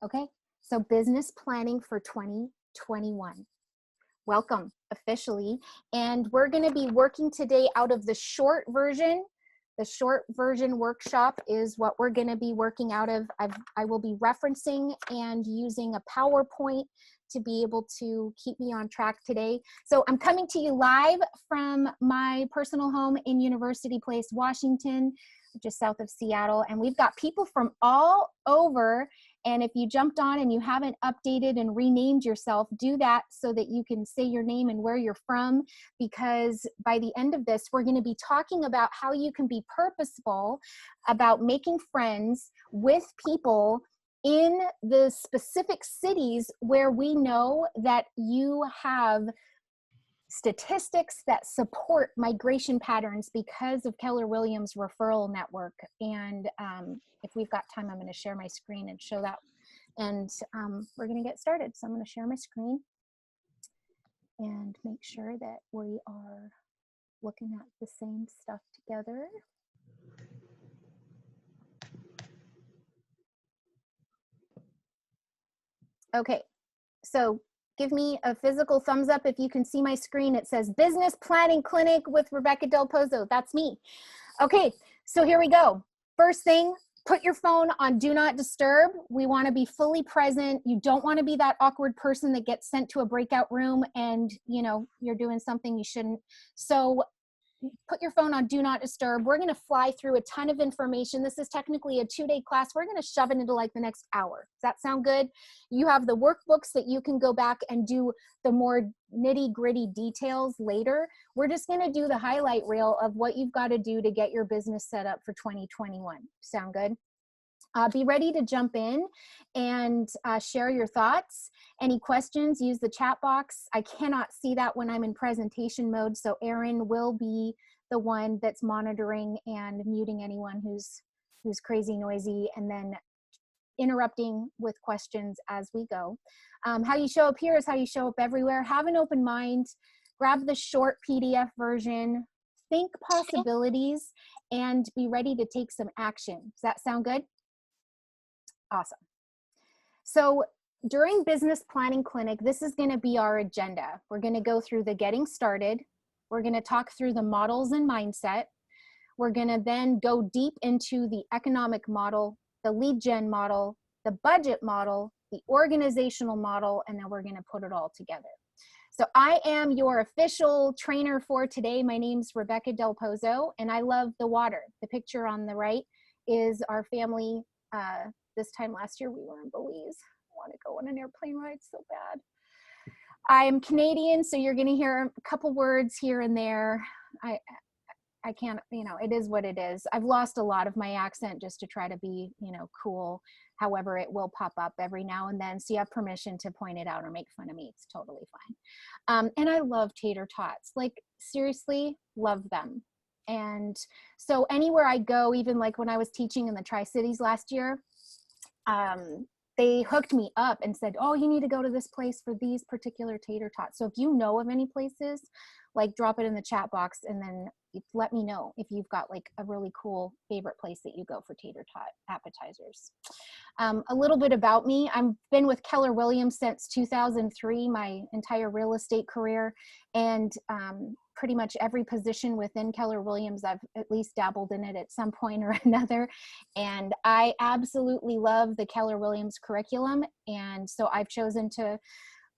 Okay, so business planning for 2021. Welcome officially. And we're going to be working today out of the short version. The short version workshop is what we're going to be working out of. I will be referencing and using a PowerPoint to be able to keep me on track today. So I'm coming to you live from my personal home in University Place, Washington, just south of Seattle. And we've got people from all over. And if you jumped on and you haven't updated and renamed yourself, do that so that you can say your name and where you're from, because by the end of this, we're going to be talking about how you can be purposeful about making friends with people in the specific cities where we know that you have statistics that support migration patterns because of Keller Williams referral network. And if we've got time, I'm going to share my screen and show that. And we're going to get started. So I'm going to share my screen and make sure that we are looking at the same stuff together. Okay, so give me a physical thumbs up if you can see my screen. It says Business Planning Clinic with Rebecca Del Pozo. That's me. Okay, so here we go. First thing, put your phone on Do Not Disturb. We want to be fully present. You don't want to be that awkward person that gets sent to a breakout room and, you know, you're doing something you shouldn't. So put your phone on Do Not Disturb. We're going to fly through a ton of information. This is technically a 2-day class. We're going to shove it into like the next hour. Does that sound good? You have the workbooks that you can go back and do the more nitty-gritty details later. We're just going to do the highlight reel of what you've got to do to get your business set up for 2021. Sound good? Be ready to jump in and share your thoughts. Any questions, use the chat box. I cannot see that when I'm in presentation mode, so Erin will be the one that's monitoring and muting anyone who's crazy noisy, and then interrupting with questions as we go. How you show up here is how you show up everywhere. Have an open mind. Grab the short PDF version. Think possibilities and be ready to take some action. Does that sound good? Awesome. So during Business Planning Clinic, this is going to be our agenda. We're going to go through the getting started. We're going to talk through the models and mindset. We're going to then go deep into the economic model, the lead gen model, the budget model, the organizational model, and then we're going to put it all together. So I am your official trainer for today. My name's Rebecca Del Pozo, and I love the water. The picture on the right is our family. This time last year, we were in Belize. I want to go on an airplane ride so bad. I am Canadian, so you're going to hear a couple words here and there. I can't, you know, it is what it is. I've lost a lot of my accent just to try to be, you know, cool. However, it will pop up every now and then, so you have permission to point it out or make fun of me. It's totally fine. And I love tater tots. Like, seriously, love them. And so anywhere I go, even like when I was teaching in the Tri-Cities last year, they hooked me up and said, oh, you need to go to this place for these particular tater tots. So if you know of any places, like drop it in the chat box and then let me know if you've got like a really cool favorite place that you go for tater tot appetizers. A little bit about me. I've been with Keller Williams since 2003, my entire real estate career, and pretty much every position within Keller Williams, I've at least dabbled in it at some point or another. And I absolutely love the Keller Williams curriculum. And so I've chosen to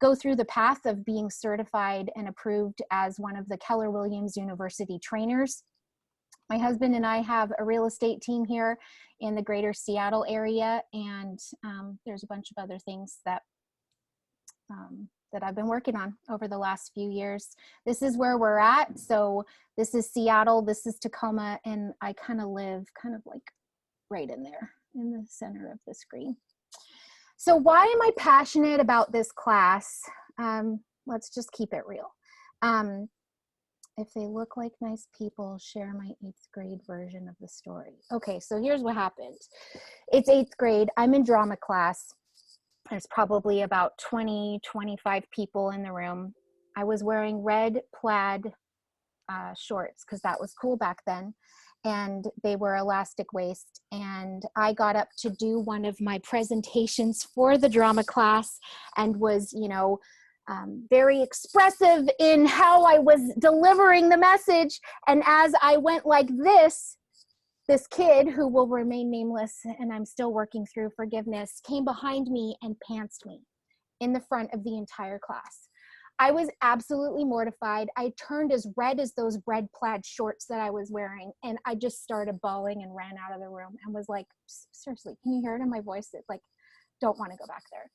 go through the path of being certified and approved as one of the Keller Williams University trainers. My husband and I have a real estate team here in the greater Seattle area, and there's a bunch of other things that that I've been working on over the last few years. This is where we're at. So this is Seattle, this is Tacoma, and I kind of live kind of like right in there in the center of the screen. So why am I passionate about this class? Let's just keep it real. If they look like nice people, share my 8th grade version of the story. Okay, so here's what happened. It's 8th grade. I'm in drama class. There's probably about 20, 25 people in the room. I was wearing red plaid shorts because that was cool back then. and they were elastic waist. And I got up to do one of my presentations for the drama class and was, you know, very expressive in how I was delivering the message. And as I went like this kid, who will remain nameless and I'm still working through forgiveness, came behind me and pantsed me in the front of the entire class. I was absolutely mortified. I turned as red as those red plaid shorts that I was wearing, and I just started bawling and ran out of the room and was like, seriously, can you hear it in my voice? It's like, don't want to go back there.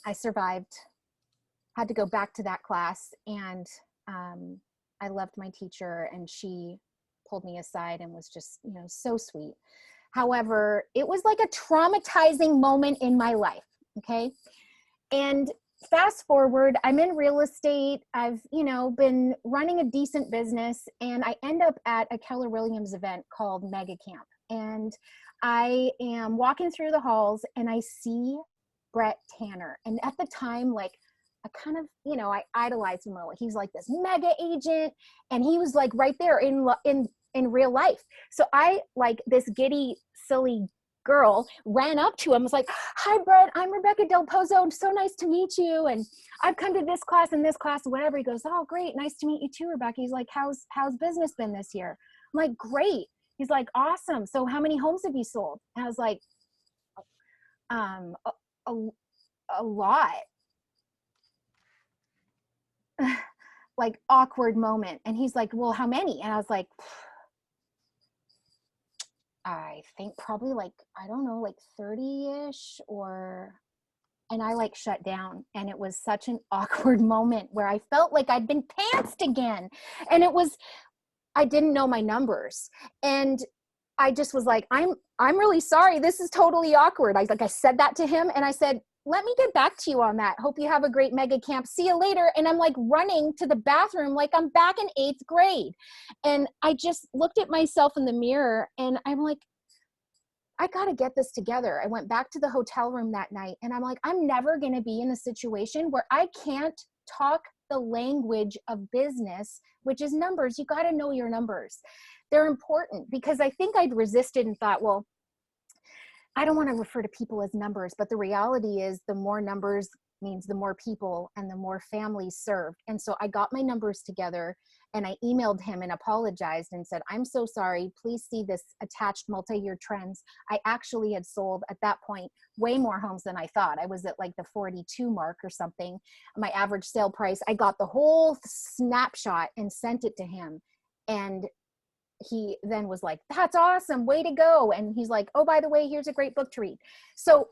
I survived, had to go back to that class, and I loved my teacher, and she pulled me aside and was just, you know, so sweet. However, it was like a traumatizing moment in my life, okay? And fast forward, I'm in real estate. I've, you know, been running a decent business, and I end up at a Keller Williams event called Mega Camp. And I am walking through the halls and I see Brett Tanner. And at the time, like, I kind of, you know, I idolized him a little. He's like this mega agent, and he was like right there in real life. So I, like this giddy, silly girl, ran up to him, was like, hi Brett, I'm Rebecca Del Pozo, so nice to meet you, and I've come to this class and this class, whatever. He goes, oh great, nice to meet you too, Rebecca. He's like, how's business been this year? I'm like, great. He's like, awesome, so how many homes have you sold? And I was like, a lot. Like, awkward moment. And he's like, well, how many? And I was like, I think probably like, I don't know, like 30-ish, or, and I like shut down. And it was such an awkward moment where I felt like I'd been pantsed again. And it was, I didn't know my numbers. And I just was like, I'm really sorry. This is totally awkward. I said that to him, and I said, let me get back to you on that. Hope you have a great mega camp. See you later. And I'm like running to the bathroom like I'm back in 8th grade. And I just looked at myself in the mirror, and I'm like, I got to get this together. I went back to the hotel room that night, and I'm like, I'm never going to be in a situation where I can't talk the language of business, which is numbers. You got to know your numbers. They're important, because I think I'd resisted and thought, well, I don't want to refer to people as numbers, but the reality is the more numbers means the more people and the more families served. And so I got my numbers together, and I emailed him and apologized and said, I'm so sorry. Please see this attached multi-year trends. I actually had sold at that point way more homes than I thought. I was at like the 42 mark or something. My average sale price, I got the whole snapshot and sent it to him. And he then was like, that's awesome, way to go. And he's like, oh, by the way, here's a great book to read. So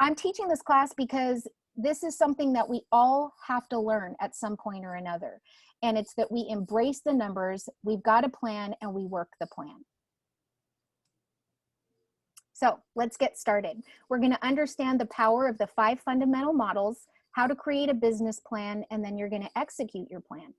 I'm teaching this class because this is something that we all have to learn at some point or another. And it's that we embrace the numbers, we've got a plan, and we work the plan. So let's get started. We're going to understand the power of the 5 fundamental models, how to create a business plan, and then you're going to execute your plan.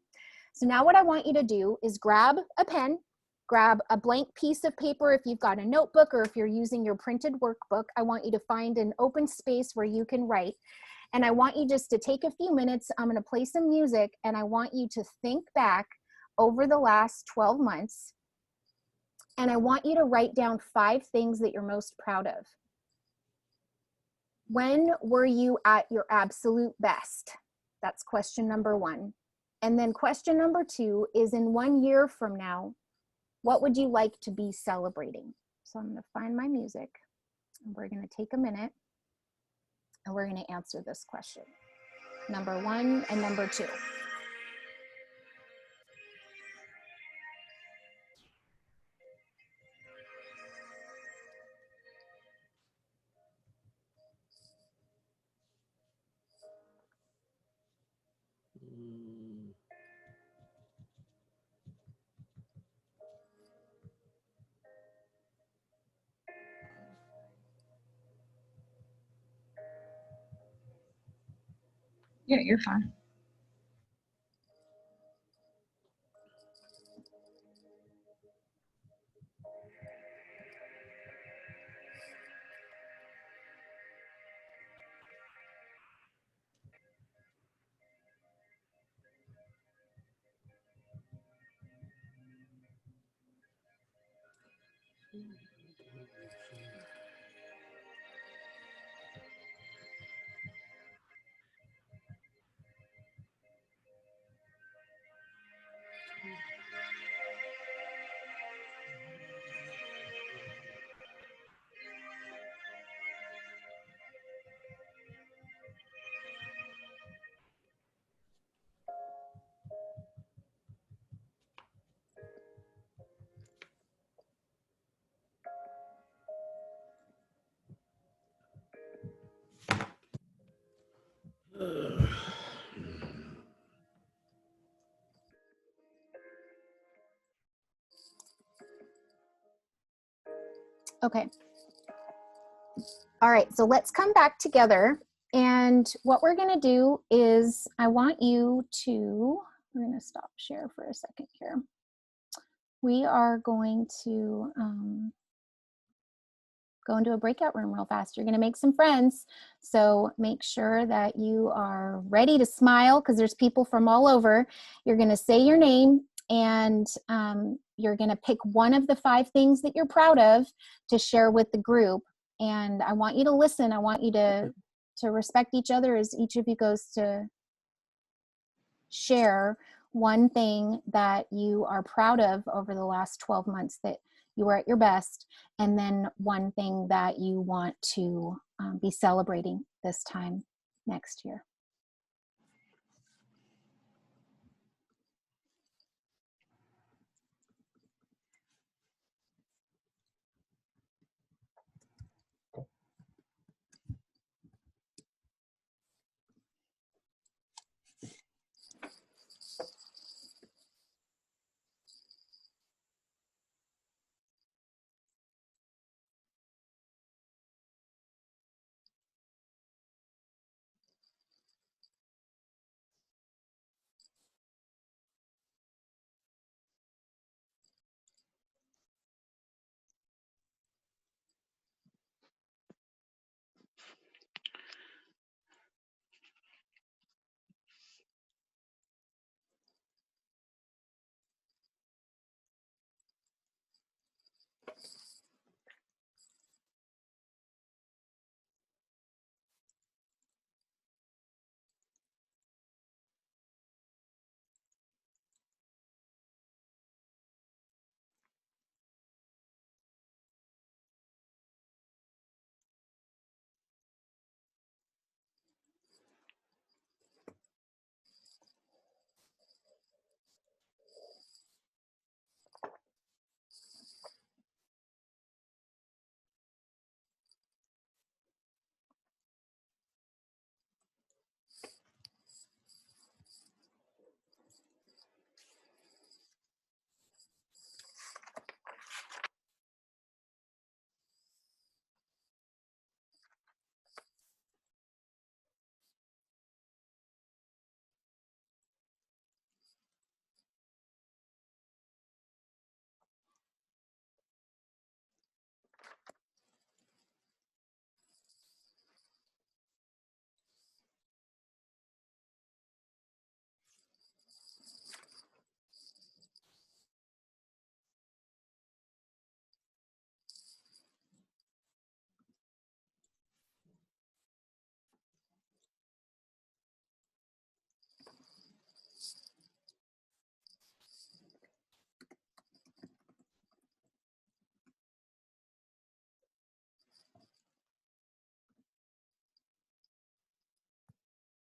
So now what I want you to do is grab a pen, grab a blank piece of paper if you've got a notebook, or if you're using your printed workbook. I want you to find an open space where you can write. And I want you just to take a few minutes. I'm going to play some music, and I want you to think back over the last 12 months. And I want you to write down 5 things that you're most proud of. When were you at your absolute best? That's question number 1. And then question number 2 is, in 1 year from now, what would you like to be celebrating? So I'm going to find my music, and we're going to take a minute, and we're going to answer this question. Number 1 and number 2. Yeah, you're fine. Okay. All right, so let's come back together. And what we're going to do is I want you to, we're going to stop share for a second here. We are going to go into a breakout room real fast. You're going to make some friends. So make sure that you are ready to smile because there's people from all over. You're going to say your name and you're going to pick one of the 5 things that you're proud of to share with the group. And I want you to listen. I want you to respect each other as each of you goes to share one thing that you are proud of over the last 12 months that you were at your best, and then one thing that you want to be celebrating this time next year.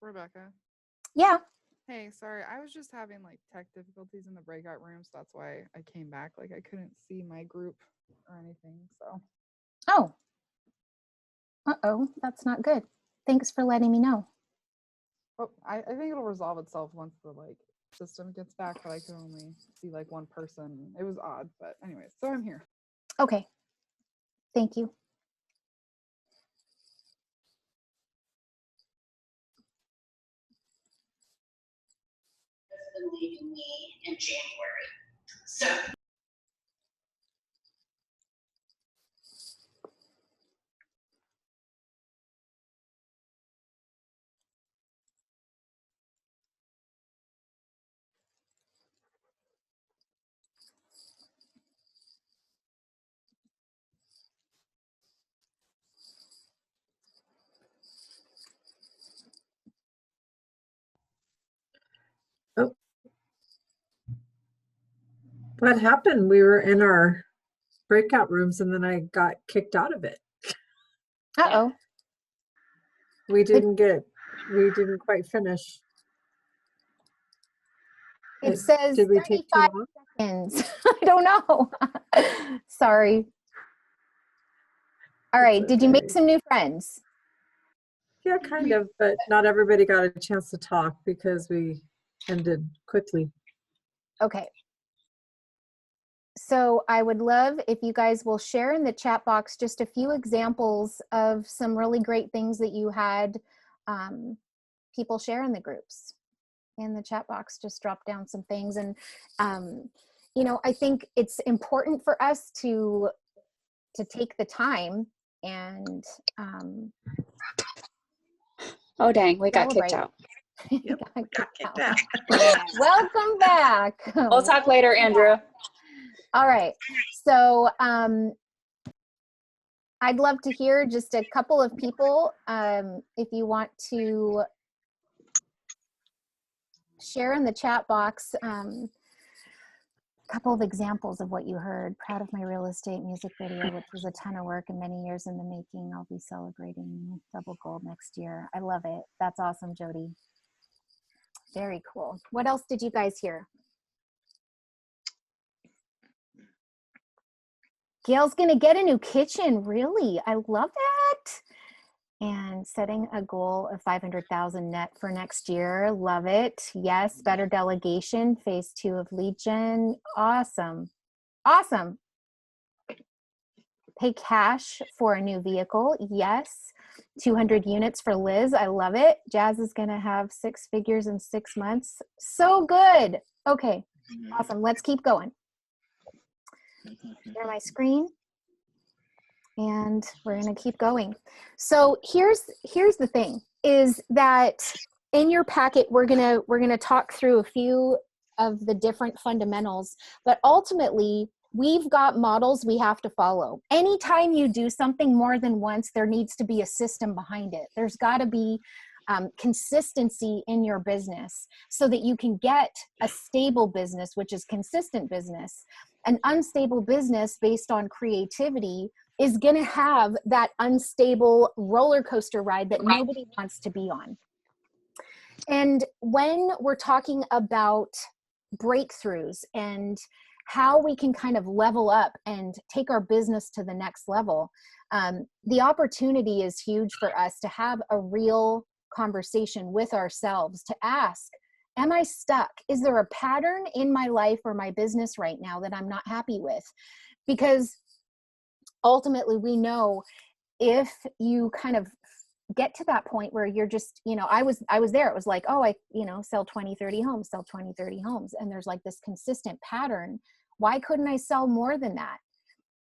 Rebecca. Yeah. Hey, sorry, I was just having like tech difficulties in the breakout room, so that's why I came back. Like I couldn't see my group or anything. So. Oh. Uh-oh, that's not good. Thanks for letting me know. Oh, I think it'll resolve itself once the like system gets back, but I can only see like one person. It was odd, but anyways, so I'm here. Okay. Thank you. Been leaving me in January. So What happened? We were in our breakout rooms and then I got kicked out of it. Uh-oh. We didn't quite finish. It says Did we take too 35 long? seconds. I don't know. Sorry. All right. Did you make Okay. some new friends? Yeah, kind of, but not everybody got a chance to talk because we ended quickly. Okay. So I would love if you guys will share in the chat box just a few examples of some really great things that you had people share in the groups. In the chat box, just drop down some things. And, you know, I think it's important for us to take the time and Oh, dang, we got kicked celebrate. out. Yep, got kicked out. Welcome back. We'll talk later, Andrew. All right. So I'd love to hear just a couple of people if you want to share in the chat box a couple of examples of what you heard. Proud of my real estate music video, which was a ton of work and many years in the making. I'll be celebrating double gold next year. I love it. That's awesome, Jody. Very cool. What else did you guys hear? Gail's gonna get a new kitchen. Really? I love it. And setting a goal of 500,000 net for next year. Love it. Yes. Better delegation. Phase 2 of lead gen. Awesome. Awesome. Pay cash for a new vehicle. Yes. 200 units for Liz. I love it. Jazz is going to have 6 figures in 6 months. So good. Okay. Awesome. Let's keep going. Share my screen. And we're going to keep going. So here's the thing is that in your packet, we're going to talk through a few of the different fundamentals, but ultimately we've got models we have to follow. Anytime you do something more than once, there needs to be a system behind it. There's got to be consistency in your business so that you can get a stable business, which is consistent business. An unstable business based on creativity is going to have that unstable roller coaster ride that nobody wants to be on. And when we're talking about breakthroughs and how we can kind of level up and take our business to the next level, the opportunity is huge for us to have a real conversation with ourselves, to ask, am I stuck? Is there a pattern in my life or my business right now that I'm not happy with? Because ultimately we know if you kind of get to that point where you're just, you know, I was there. It was like, oh, I, you know, sell 20, 30 homes, sell 20, 30 homes. And there's like this consistent pattern. Why couldn't I sell more than that?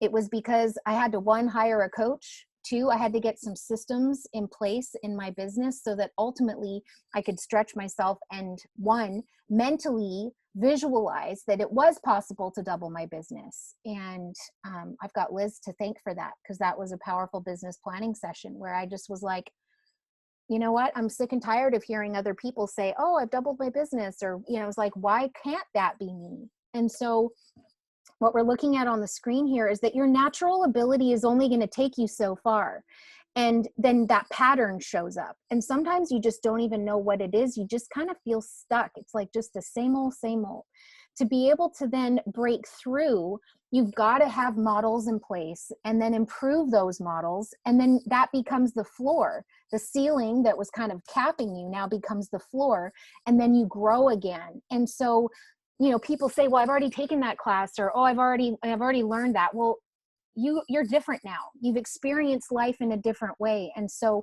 It was because I had to, 1, hire a coach. 2, I had to get some systems in place in my business so that ultimately I could stretch myself and 1, mentally visualize that it was possible to double my business. And I've got Liz to thank for that, because that was a powerful business planning session where I just was like, you know what, I'm sick and tired of hearing other people say, oh, I've doubled my business, or, you know, it's like, why can't that be me? And so what we're looking at on the screen here is that your natural ability is only going to take you so far. And then that pattern shows up. And sometimes you just don't even know what it is. You just kind of feel stuck. It's like just the same old, same old. To be able to then break through, you've got to have models in place and then improve those models. And then that becomes the floor. The ceiling that was kind of capping you now becomes the floor. And then you grow again. And so, you know, people say, well, I've already taken that class, or, oh, I've already learned that. Well, you're different now. You've experienced life in a different way. And so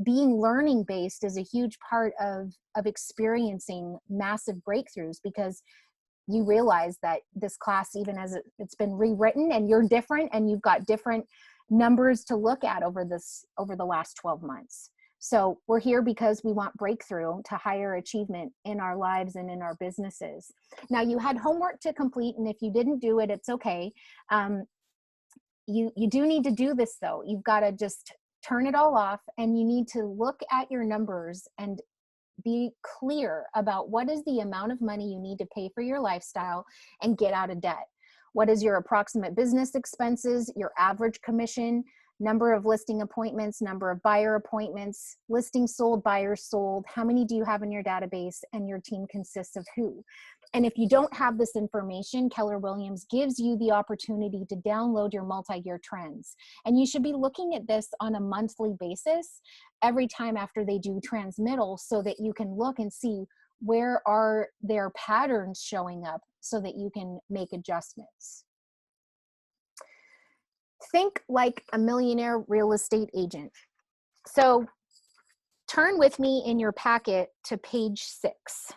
being learning based is a huge part of experiencing massive breakthroughs, because you realize that this class, even as it's been rewritten and you're different and you've got different numbers to look at over the last 12 months. So we're here because we want breakthrough to higher achievement in our lives and in our businesses. Now, you had homework to complete, and if you didn't do it, it's okay. You do need to do this though. You've got to just turn it all off, and you need to look at your numbers and be clear about what is the amount of money you need to pay for your lifestyle and get out of debt. What is your approximate business expenses, your average commission, number of listing appointments, number of buyer appointments, listings sold, buyers sold, how many do you have in your database, and your team consists of who. And if you don't have this information, Keller Williams gives you the opportunity to download your multi-year trends. And you should be looking at this on a monthly basis every time after they do transmittal, so that you can look and see where are their patterns showing up so that you can make adjustments. Think like a millionaire real estate agent. So turn with me in your packet to page 6.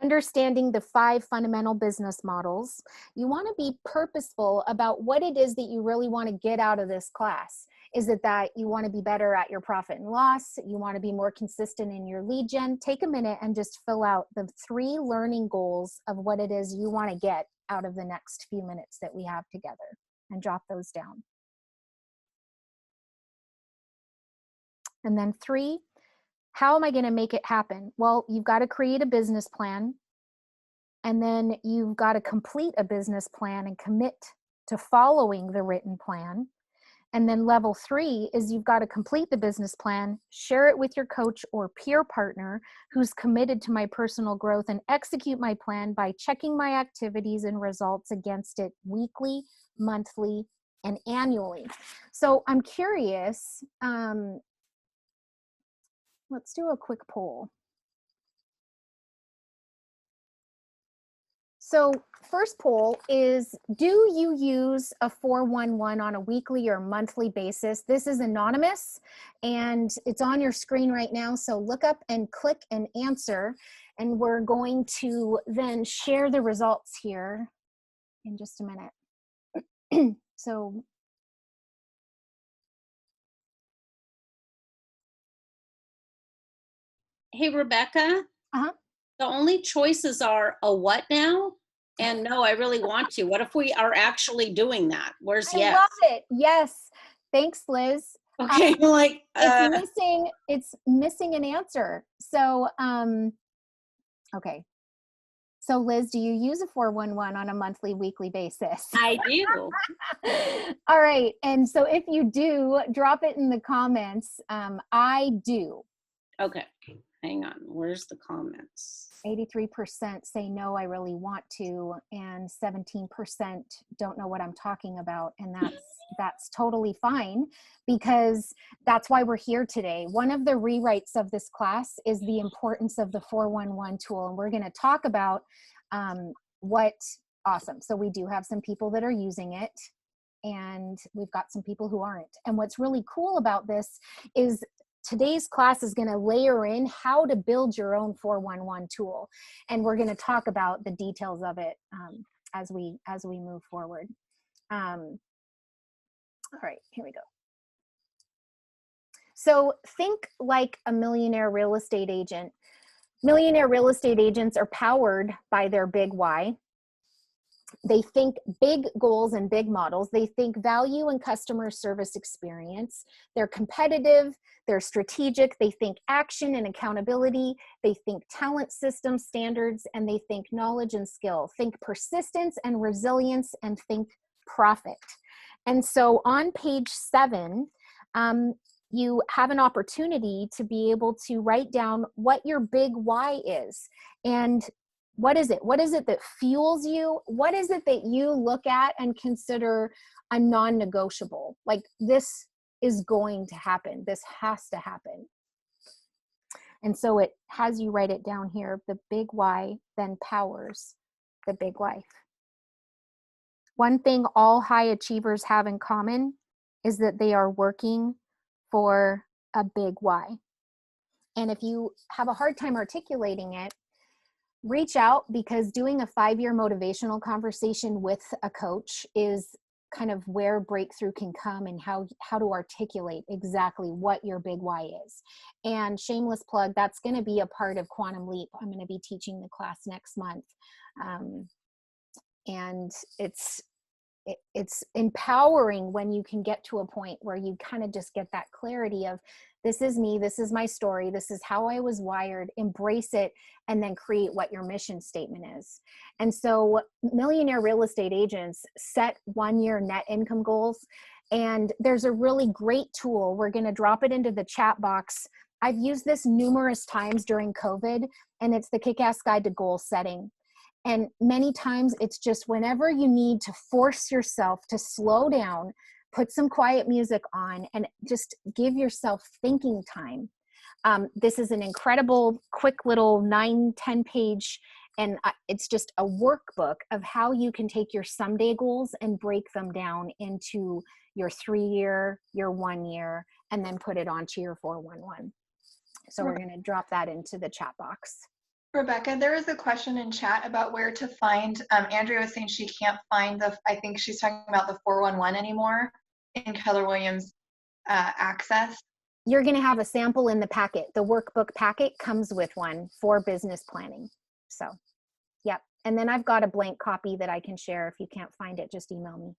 Understanding the 5 fundamental business models. You want to be purposeful about what it is that you really want to get out of this class. Is it that you want to be better at your profit and loss? You want to be more consistent in your lead gen? Take a minute and just fill out the 3 learning goals of what it is you want to get out of the next few minutes that we have together, and jot those down. And then 3, how am I going to make it happen? Well, you've got to create a business plan, and then you've got to complete a business plan and commit to following the written plan. And then level 3 is you've got to complete the business plan, share it with your coach or peer partner who's committed to my personal growth, and execute my plan by checking my activities and results against it weekly, monthly, and annually. So I'm curious, let's do a quick poll. So first poll is, do you use a 411 on a weekly or monthly basis? This is anonymous and it's on your screen right now. So look up and click and answer. And we're going to then share the results here in just a minute. So Hey, Rebecca. Uh-huh. The only choices are a what now? And no, I really want to. What if we are actually doing that? Where's I yes? love it. Yes. Thanks, Liz. Okay, like It's missing an answer. So okay. So Liz, do you use a 411 on a monthly, weekly basis? I do. All right. And so if you do, drop it in the comments. I do. Okay, hang on. Where's the comments? 83% say no, I really want to, and 17% don't know what I'm talking about. And that's totally fine, because that's why we're here today. One of the rewrites of this class is the importance of the 411 tool. And we're going to talk about awesome. So we do have some people that are using it, and we've got some people who aren't. And what's really cool about this is today's class is going to layer in how to build your own 411 tool. And we're going to talk about the details of it as we move forward. All right, here we go. So think like a millionaire real estate agent. Millionaire real estate agents are powered by their big why. They think big goals and big models. They think value and customer service experience. They're competitive. They're strategic. They think action and accountability. They think talent system standards, and they think knowledge and skill. Think persistence and resilience, and think profit. And so on page 7, you have an opportunity to be able to write down what your big why is. And what is it? What is it that fuels you? What is it that you look at and consider a non-negotiable? Like, this is going to happen. This has to happen. And so it has you write it down here. The big why then powers the big life. One thing all high achievers have in common is that they are working for a big why. And if you have a hard time articulating it, reach out, because doing a 5-year motivational conversation with a coach is kind of where breakthrough can come, and how to articulate exactly what your big why is. And shameless plug, that's going to be a part of Quantum Leap. I'm going to be teaching the class next month. And it's empowering when you can get to a point where you kind of just get that clarity of, this is me, this is my story, this is how I was wired, embrace it, and then create what your mission statement is. And so millionaire real estate agents set 1-year net income goals. And there's a really great tool. We're going to drop it into the chat box. I've used this numerous times during COVID, and it's the Kick-Ass Guide to Goal Setting. And many times it's just whenever you need to force yourself to slow down, put some quiet music on, and just give yourself thinking time. This is an incredible, quick little 9-10 page, and it's just a workbook of how you can take your someday goals and break them down into your 3-year, your 1 year, and then put it onto your 411. So we're going to drop that into the chat box. Rebecca, there is a question in chat about where to find, Andrea was saying she can't find I think she's talking about the 411 anymore in Keller Williams Access. You're going to have a sample in the packet. The workbook packet comes with one for business planning. So, yep. And then I've got a blank copy that I can share. If you can't find it, just email me.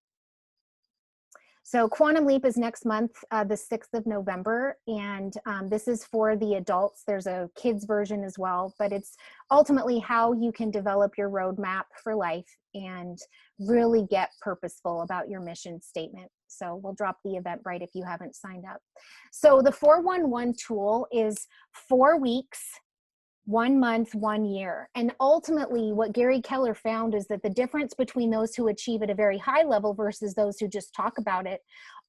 So Quantum Leap is next month, the 6th of November, and this is for the adults. There's a kids version as well, but it's ultimately how you can develop your roadmap for life and really get purposeful about your mission statement. So we'll drop the Eventbrite if you haven't signed up. So the 411 tool is 4 weeks, 1 month, 1 year. And ultimately what Gary Keller found is that the difference between those who achieve at a very high level versus those who just talk about it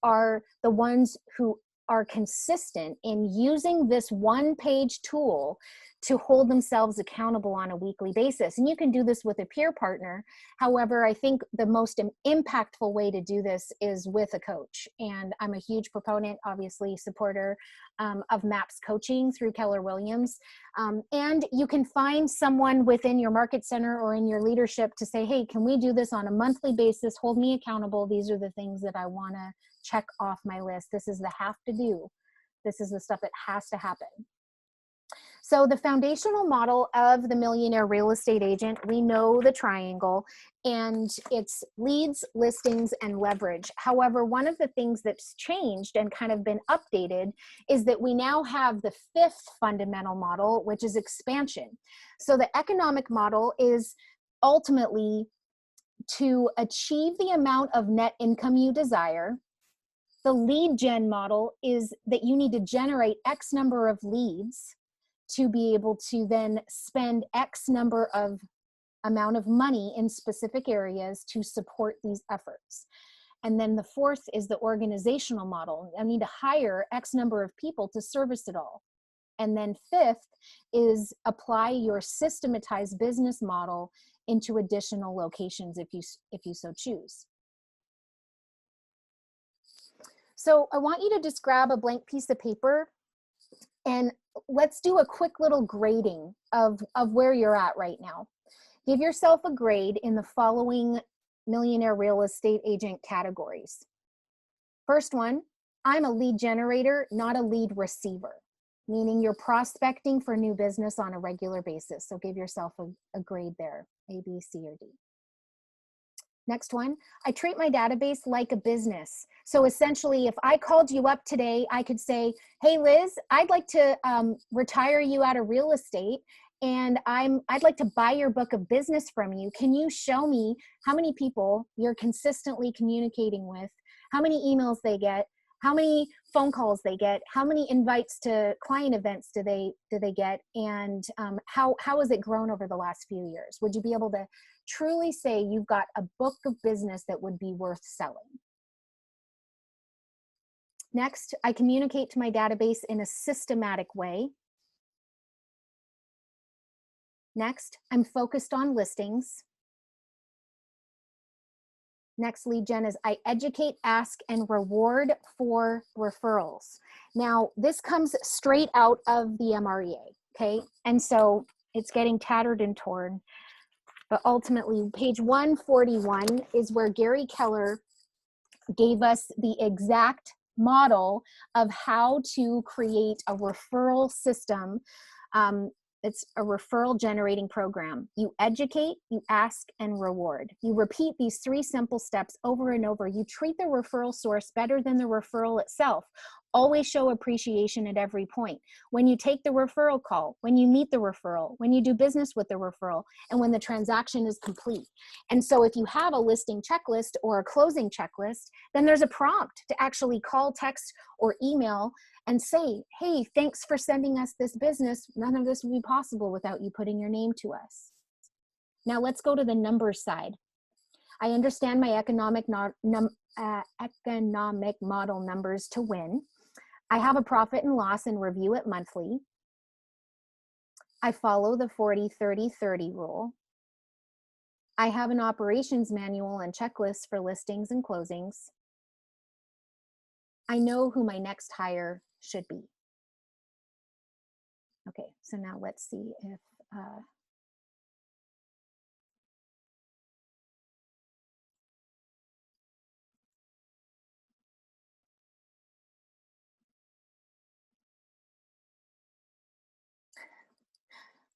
are the ones who are consistent in using this 1-page tool to hold themselves accountable on a weekly basis. And you can do this with a peer partner. However, I think the most impactful way to do this is with a coach. And I'm a huge proponent, obviously supporter of MAPS coaching through Keller Williams. And you can find someone within your market center or in your leadership to say, hey, can we do this on a monthly basis? Hold me accountable. These are the things that I want to check off my list. This is the have to do. This is the stuff that has to happen. So the foundational model of the millionaire real estate agent, we know the triangle, and it's leads, listings, and leverage. However, one of the things that's changed and kind of been updated is that we now have the 5th fundamental model, which is expansion. So the economic model is ultimately to achieve the amount of net income you desire. The lead gen model is that you need to generate X number of leads to be able to then spend X number of amount of money in specific areas to support these efforts. And then the 4th is the organizational model. I need to hire X number of people to service it all. And then 5th is apply your systematized business model into additional locations if you so choose. So I want you to just grab a blank piece of paper and let's do a quick little grading of where you're at right now. Give yourself a grade in the following millionaire real estate agent categories. First one, I'm a lead generator, not a lead receiver, meaning you're prospecting for new business on a regular basis. So give yourself a grade there, A, B, C, or D. Next one, I treat my database like a business. So essentially, if I called you up today, I could say, hey, Liz, I'd like to retire you out of real estate, and I'd like to buy your book of business from you. Can you show me how many people you're consistently communicating with, how many emails they get, how many phone calls they get, how many invites to client events do they get, and how has it grown over the last few years? Would you be able to truly say you've got a book of business that would be worth selling? Next, I communicate to my database in a systematic way. Next, I'm focused on listings. Next, lead gen is I educate, ask, and reward for referrals. Now, this comes straight out of the MREA, okay? And so it's getting tattered and torn. But ultimately, page 141 is where Gary Keller gave us the exact model of how to create a referral system It's a referral generating program. You educate, you ask, and reward. You repeat these 3 simple steps over and over. You treat the referral source better than the referral itself. Always show appreciation at every point. When you take the referral call, when you meet the referral, when you do business with the referral, and when the transaction is complete. And so if you have a listing checklist or a closing checklist, then there's a prompt to actually call, text, or email and say, hey, thanks for sending us this business. None of this would be possible without you putting your name to us. Now let's go to the numbers side. I understand my economic model numbers to win. I have a profit and loss and review it monthly. I follow the 40-30-30 rule. I have an operations manual and checklist for listings and closings. I know who my next hire should be. Okay, so now let's see if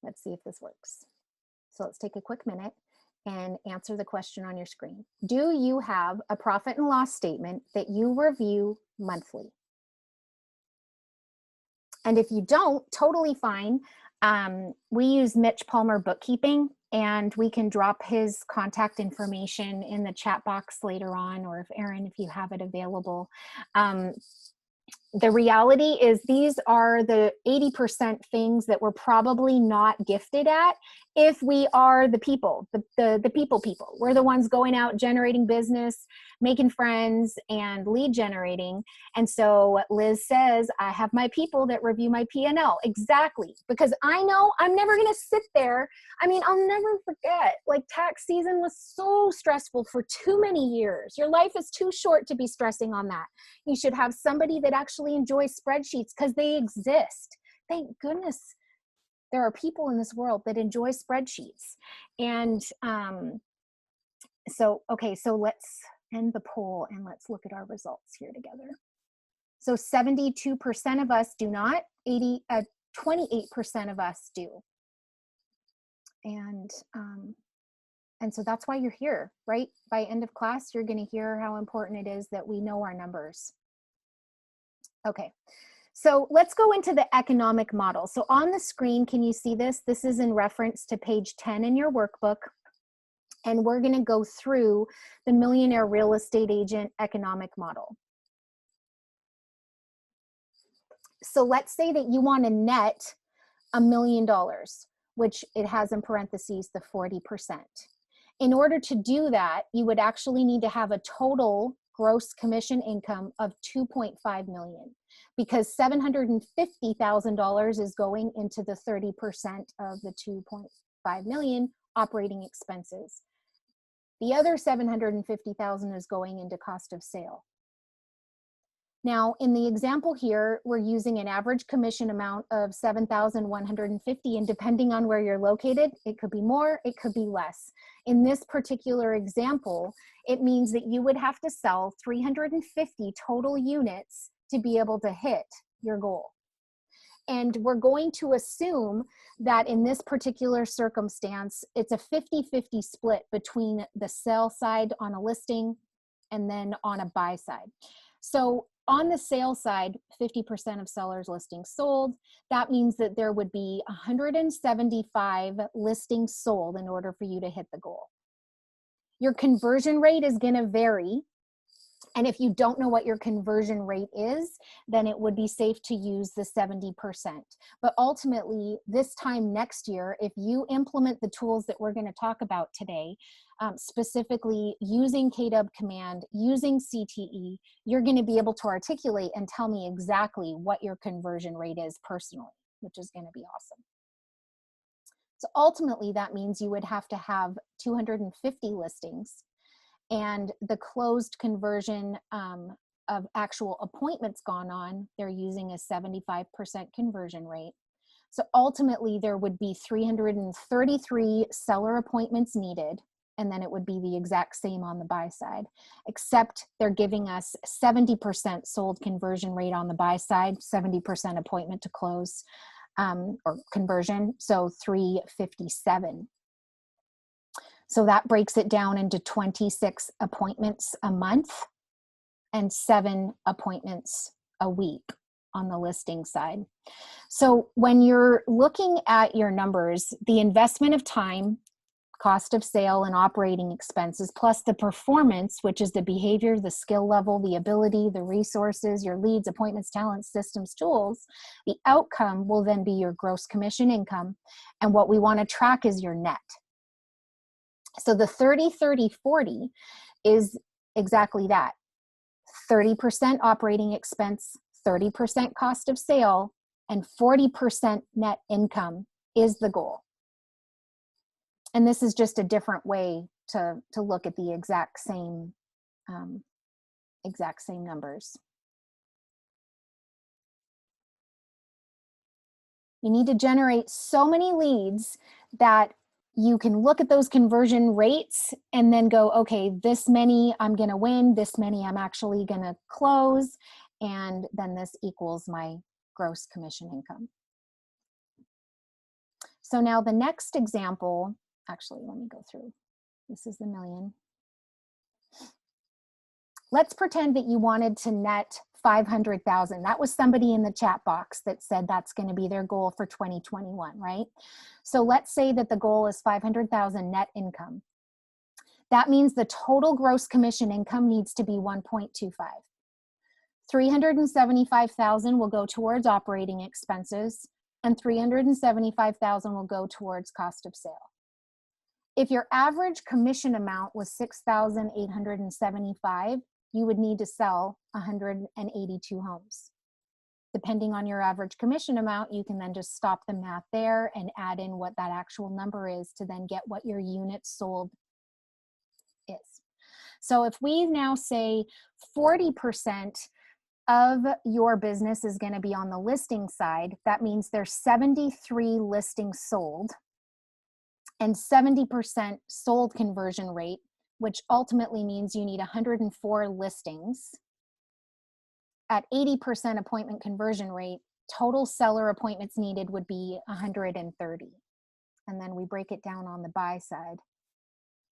let's see if this works. So let's take a quick minute and answer the question on your screen. Do you have a profit and loss statement that you review monthly? And if you don't, totally fine. We use Mitch Palmer Bookkeeping, and we can drop his contact information in the chat box later on, or if Erin, if you have it available. The reality is these are the 80% things that we're probably not gifted at if we are the people, the people. We're the ones going out, generating business, making friends, and lead generating. And so Liz says, I have my people that review my P&L. Exactly, because I know I'm never going to sit there. I mean, I'll never forget, like, tax season was so stressful for too many years. Your life is too short to be stressing on that. You should have somebody that actually enjoys spreadsheets because they exist. Thank goodness there are people in this world that enjoy spreadsheets. And okay, so let's end the poll and let's look at our results here together. So 72% of us do not, 28% of us do. And so that's why you're here, right? By end of class, you're going to hear how important it is that we know our numbers. Okay, so let's go into the economic model. So on the screen, can you see this? This is in reference to page 10 in your workbook. And we're going to go through the Millionaire Real Estate Agent economic model. So let's say that you want to net $1 million, which it has in parentheses the 40%. In order to do that, you would actually need to have a total gross commission income of $2.5 million, because $750,000 is going into the 30% of the $2.5 million operating expenses. The other $750,000 is going into cost of sale. Now, in the example here, we're using an average commission amount of $7,150, and depending on where you're located, it could be more, it could be less. In this particular example, it means that you would have to sell 350 total units to be able to hit your goal. And we're going to assume that in this particular circumstance, it's a 50-50 split between the sell side on a listing and then on a buy side. So on the sale side, 50% of sellers' listings sold. That means that there would be 175 listings sold in order for you to hit the goal. Your conversion rate is going to vary. And if you don't know what your conversion rate is, then it would be safe to use the 70%. But ultimately, this time next year, if you implement the tools that we're going to talk about today, specifically using KW Command, using CTE, you're going to be able to articulate and tell me exactly what your conversion rate is personally, which is going to be awesome. So ultimately, that means you would have to have 250 listings, and the closed conversion of actual appointments gone on, they're using a 75% conversion rate. So ultimately, there would be 333 seller appointments needed, and then it would be the exact same on the buy side, except they're giving us 70% sold conversion rate on the buy side, 70% appointment to close. or conversion, so 357. So that breaks it down into 26 appointments a month and 7 appointments a week on the listing side. So when you're looking at your numbers, the investment of time, cost of sale, and operating expenses, plus the performance, which is the behavior, the skill level, the ability, the resources, your leads, appointments, talents, systems, tools, the outcome will then be your gross commission income. And what we want to track is your net. So the 30-30-40 is exactly that. 30% operating expense, 30% cost of sale, and 40% net income is the goal. And this is just a different way to look at the exact same numbers. You need to generate so many leads that you can look at those conversion rates and then go, okay, this many I'm going to win, this many I'm actually going to close, and then this equals my gross commission income. So now the next example, actually, let me go through. This is the million. Let's pretend that you wanted to net 500,000. That was somebody in the chat box that said that's going to be their goal for 2021, right? So let's say that the goal is 500,000 net income. That means the total gross commission income needs to be 1.25. 375,000 will go towards operating expenses, and 375,000 will go towards cost of sale. If your average commission amount was 6,875, you would need to sell 182 homes. Depending on your average commission amount, you can then just stop the math there and add in what that actual number is to then get what your units sold is. So if we now say 40% of your business is going to be on the listing side, that means there's 73 listings sold and 70% sold conversion rate, which ultimately means you need 104 listings. At 80% appointment conversion rate, total seller appointments needed would be 130. And then we break it down on the buy side.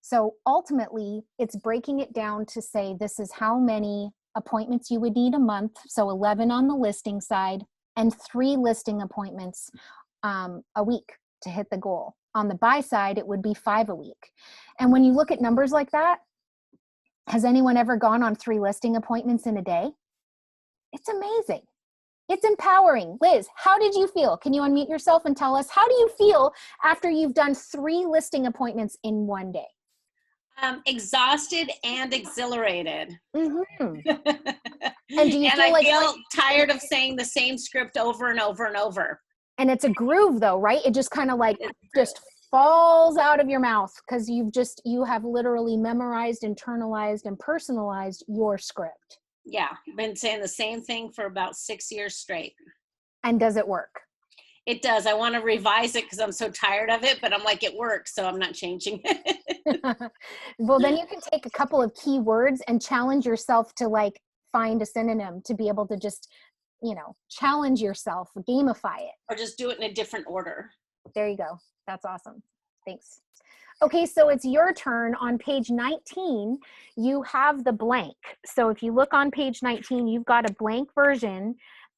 So ultimately, it's breaking it down to say this is how many appointments you would need a month, so 11 on the listing side, and 3 listing appointments a week to hit the goal. On the buy side, it would be 5 a week. And when you look at numbers like that, has anyone ever gone on 3 listing appointments in a day? It's amazing. It's empowering. Liz, how did you feel? Can you unmute yourself and tell us, how do you feel after you've done 3 listing appointments in one day? Exhausted and exhilarated. Mm-hmm. And do you and feel I like feel tired of saying the same script over and over and over. And it's a groove though, right? It just kind of like just falls out of your mouth because you have literally memorized, internalized, and personalized your script. Yeah, been saying the same thing for about 6 years straight. And does it work? It does. I want to revise it because I'm so tired of it, but I'm like, it works, so I'm not changing it. Well, then you can take a couple of key words and challenge yourself to like find a synonym to be able to just, challenge yourself, gamify it. Or just do it in a different order. There you go. That's awesome. Thanks. Okay, so it's your turn. On page 19, you have the blank. So if you look on page 19, you've got a blank version,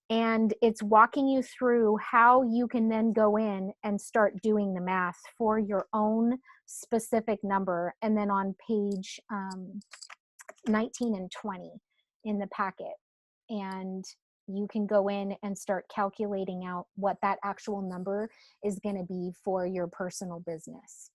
and it's walking you through how you can then go in and start doing the math for your own specific number. And then on page 19 and 20 in the packet. And you can go in and start calculating out what that actual number is going to be for your personal business.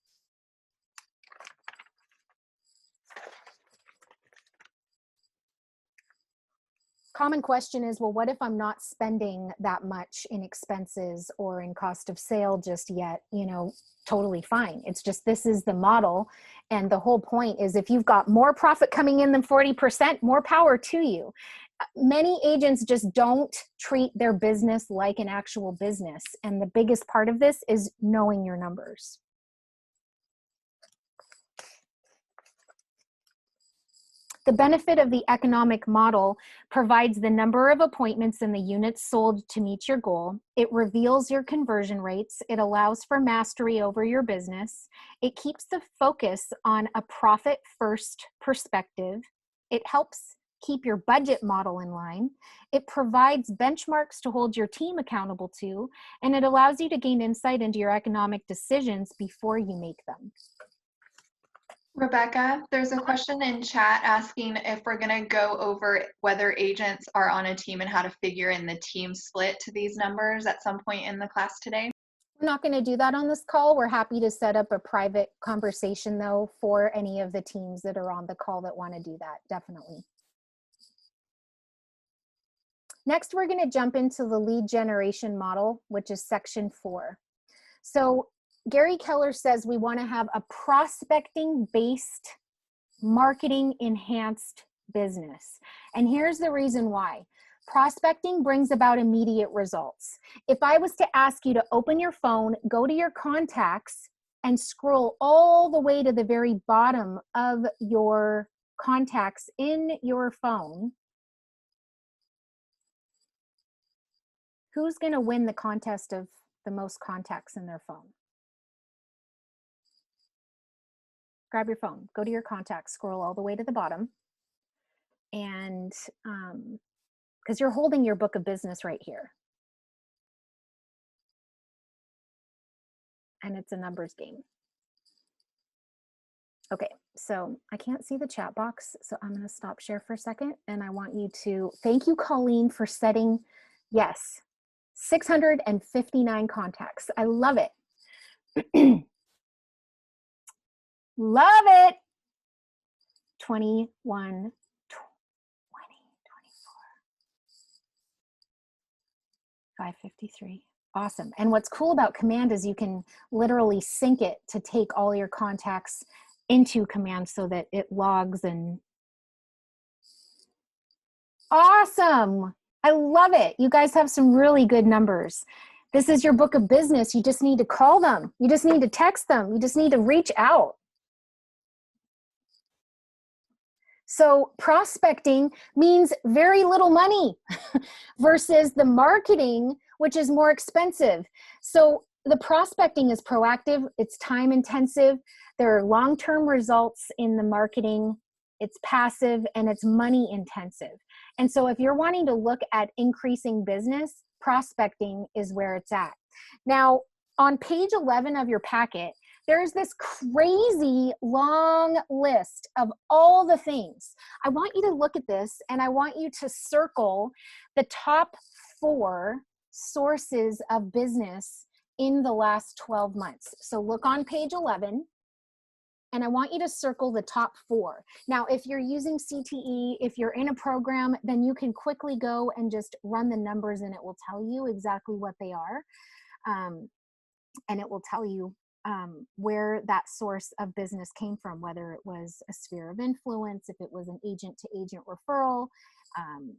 Common question is, well, what if I'm not spending that much in expenses or in cost of sale just yet? Totally fine. It's just, this is the model. And the whole point is, if you've got more profit coming in than 40%, more power to you. Many agents just don't treat their business like an actual business. And the biggest part of this is knowing your numbers. The benefit of the economic model provides the number of appointments and the units sold to meet your goal. It reveals your conversion rates. It allows for mastery over your business. It keeps the focus on a profit-first perspective. It helps keep your budget model in line. It provides benchmarks to hold your team accountable to, and it allows you to gain insight into your economic decisions before you make them. Rebecca, there's a question in chat asking if we're going to go over whether agents are on a team and how to figure in the team split to these numbers at some point in the class today. We're not going to do that on this call. We're happy to set up a private conversation, though, for any of the teams that are on the call that want to do that, definitely. Next, we're going to jump into the lead generation model, which is section 4. So Gary Keller says we want to have a prospecting-based, marketing-enhanced business. And here's the reason why. Prospecting brings about immediate results. If I was to ask you to open your phone, go to your contacts, and scroll all the way to the very bottom of your contacts in your phone, who's going to win the contest of the most contacts in their phone? Grab your phone, go to your contacts, scroll all the way to the bottom, and because you're holding your book of business right here. And it's a numbers game. Okay, so I can't see the chat box, so I'm going to stop share for a second, and I want you to, thank you, Colleen, for setting, yes, 659 contacts. I love it. Love it. 21, 20, 24. $553. Awesome. And what's cool about Command is you can literally sync it to take all your contacts into Command so that it logs and awesome. I love it. You guys have some really good numbers. This is your book of business. You just need to call them. You just need to text them. You just need to reach out. So prospecting means very little money versus the marketing, which is more expensive. So the prospecting is proactive, it's time intensive, there are long-term results in the marketing, it's passive, and it's money intensive. And so if you're wanting to look at increasing business, prospecting is where it's at. Now, on page 11 of your packet, there's this crazy long list of all the things. I want you to look at this, and I want you to circle the top 4 sources of business in the last 12 months. So look on page 11, and I want you to circle the top 4. Now, if you're using CTE, if you're in a program, then you can quickly go and just run the numbers, and it will tell you exactly what they are. And it will tell you where that source of business came from, whether it was a sphere of influence, if it was an agent-to-agent referral,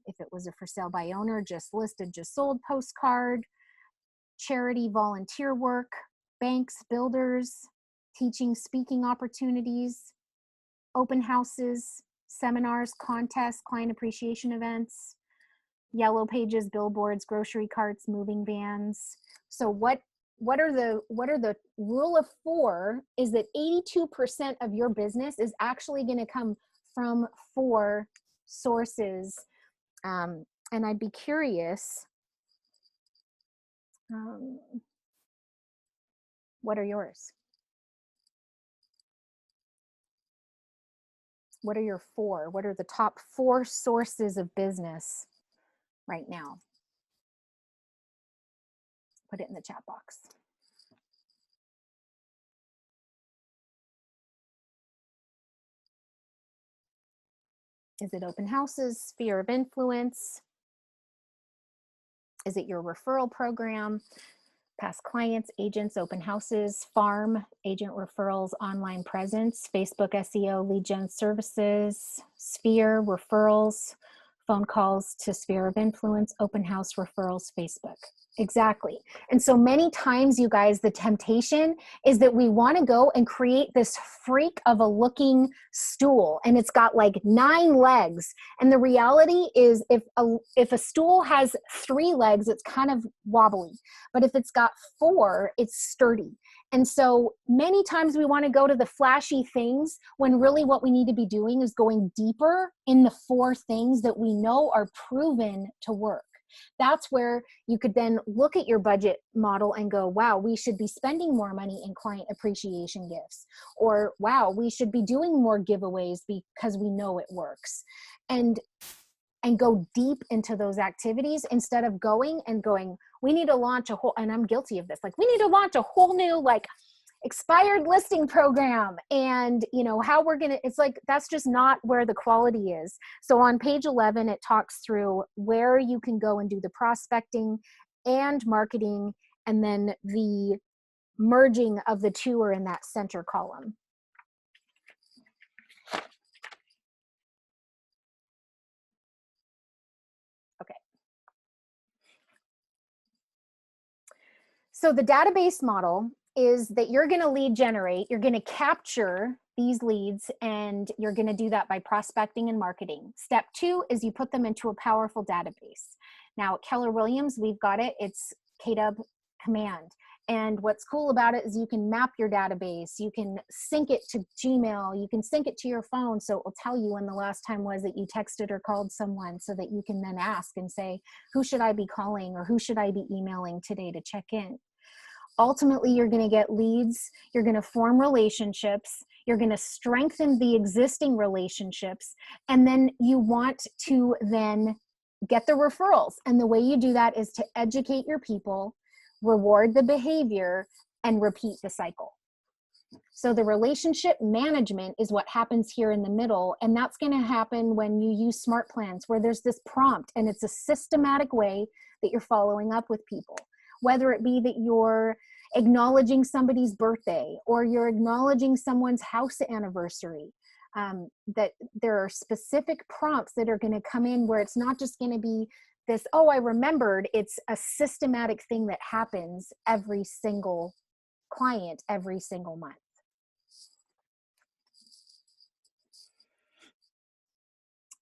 if it was a for sale by owner, just listed, just sold postcard, charity volunteer work, banks, builders, teaching, speaking opportunities, open houses, seminars, contests, client appreciation events, yellow pages, billboards, grocery carts, moving vans. So what are the rule of 4 is that 82% of your business is actually going to come from 4 sources. And I'd be curious, what are yours? What are your 4? What are the top 4 sources of business right now? Put it in the chat box. Is it open houses, sphere of influence? Is it your referral program, past clients, agents, open houses, farm, agent referrals, online presence, Facebook SEO, lead gen services, sphere, referrals, phone calls to sphere of influence, open house referrals, Facebook? Exactly. And so many times, you guys, the temptation is that we want to go and create this freak of a looking stool, and it's got like 9 legs. And the reality is, if a stool has 3 legs, it's kind of wobbly. But if it's got 4, it's sturdy. And so many times we want to go to the flashy things when really what we need to be doing is going deeper in the 4 things that we know are proven to work. That's where you could then look at your budget model and go, wow, we should be spending more money in client appreciation gifts. Or, wow, we should be doing more giveaways because we know it works. And go deep into those activities instead of going, we need to launch a whole, and I'm guilty of this, like we need to launch a whole new like expired listing program, and how we're gonna, it's like that's just not where the quality is. So on page 11 it talks through where you can go and do the prospecting and marketing, and then the merging of the 2 are in that center column. Okay, so the database model is that you're going to lead generate, you're going to capture these leads, and you're going to do that by prospecting and marketing. Step 2 is you put them into a powerful database. Now at Keller Williams, we've got it, it's KW Command. And what's cool about it is you can map your database, you can sync it to Gmail, you can sync it to your phone, so it will tell you when the last time was that you texted or called someone, so that you can then ask and say, who should I be calling or who should I be emailing today to check in? Ultimately, you're going to get leads, you're going to form relationships, you're going to strengthen the existing relationships, and then you want to then get the referrals. And the way you do that is to educate your people, reward the behavior, and repeat the cycle. So the relationship management is what happens here in the middle, and that's going to happen when you use smart plans, where there's this prompt and it's a systematic way that you're following up with people. Whether it be that you're acknowledging somebody's birthday or you're acknowledging someone's house anniversary, that there are specific prompts that are going to come in where it's not just going to be this, oh, I remembered. It's a systematic thing that happens every single client, every single month.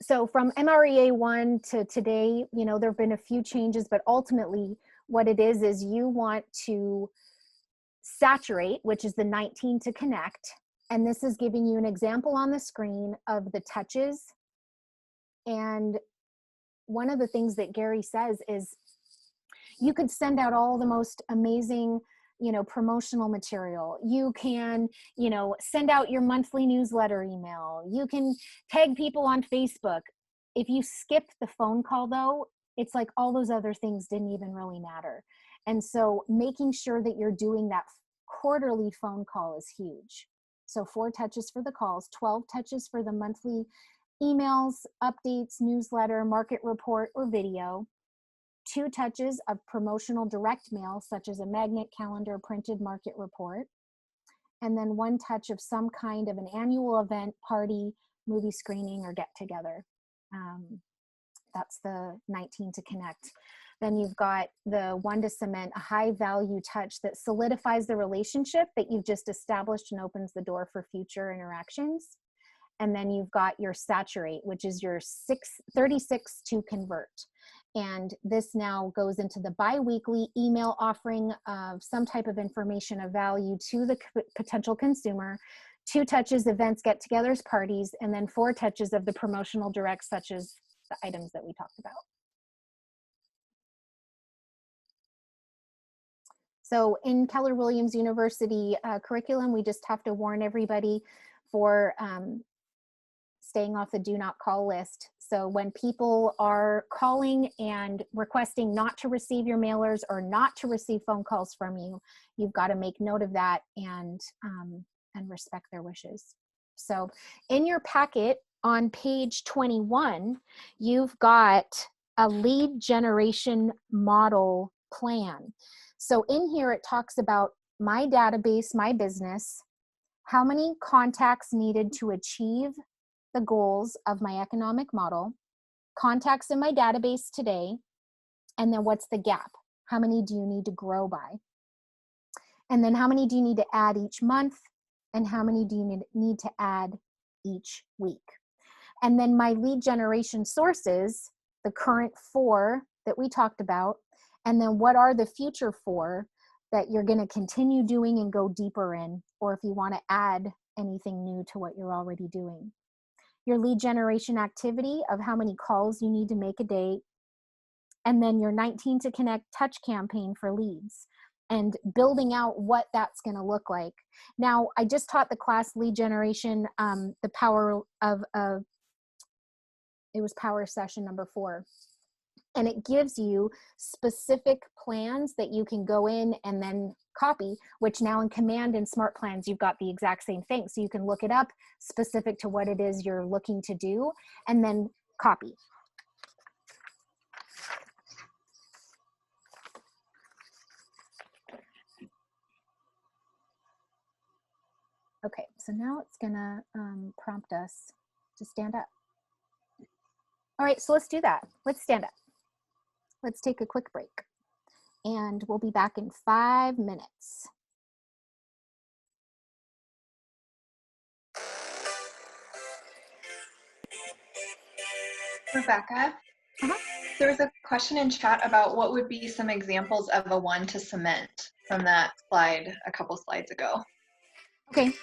So from MREA 1 to today, there have been a few changes, but ultimately what it is you want to saturate, which is the 19 to connect. And this is giving you an example on the screen of the touches. And one of the things that Gary says is you could send out all the most amazing, promotional material. You can, send out your monthly newsletter email. You can tag people on Facebook. If you skip the phone call though, it's like all those other things didn't even really matter. And so making sure that you're doing that quarterly phone call is huge. So 4 touches for the calls, 12 touches for the monthly emails, updates, newsletter, market report, or video. 2 touches of promotional direct mail, such as a magnet, calendar, printed market report. And then 1 touch of some kind of an annual event, party, movie screening, or get together. That's the 19 to connect. Then you've got the 1 to cement, a high value touch that solidifies the relationship that you've just established and opens the door for future interactions. And then you've got your saturate, which is your 36 to convert. And this now goes into the bi-weekly email offering of some type of information of value to the potential consumer, 2 touches, events, get-togethers, parties, and then 4 touches of the promotional directs, such as the items that we talked about. So in Keller Williams University curriculum, we just have to warn everybody for staying off the do not call list. So when people are calling and requesting not to receive your mailers or not to receive phone calls from you, you've got to make note of that and respect their wishes. So in your packet on page 21, you've got a lead generation model plan. So in here, it talks about my database, my business, how many contacts needed to achieve the goals of my economic model, contacts in my database today, and then what's the gap? How many do you need to grow by? And then how many do you need to add each month? And how many do you need to add each week? And then my lead generation sources, the current 4 that we talked about, and then what are the future 4 that you're going to continue doing and go deeper in, or if you want to add anything new to what you're already doing. Your lead generation activity of how many calls you need to make a day, and then your 19 to Connect touch campaign for leads, and building out what that's going to look like. Now, I just taught the class lead generation, the power of, it was power session number 4. And it gives you specific plans that you can go in and then copy, which now in Command and Smart Plans, you've got the exact same thing. So you can look it up specific to what it is you're looking to do and then copy. Okay, so now it's gonna prompt us to stand up. All right, so let's do that. Let's stand up. Let's take a quick break. And we'll be back in 5 minutes. Rebecca, there was a question in chat about what would be some examples of a 1 to cement from that slide a couple slides ago. Okay.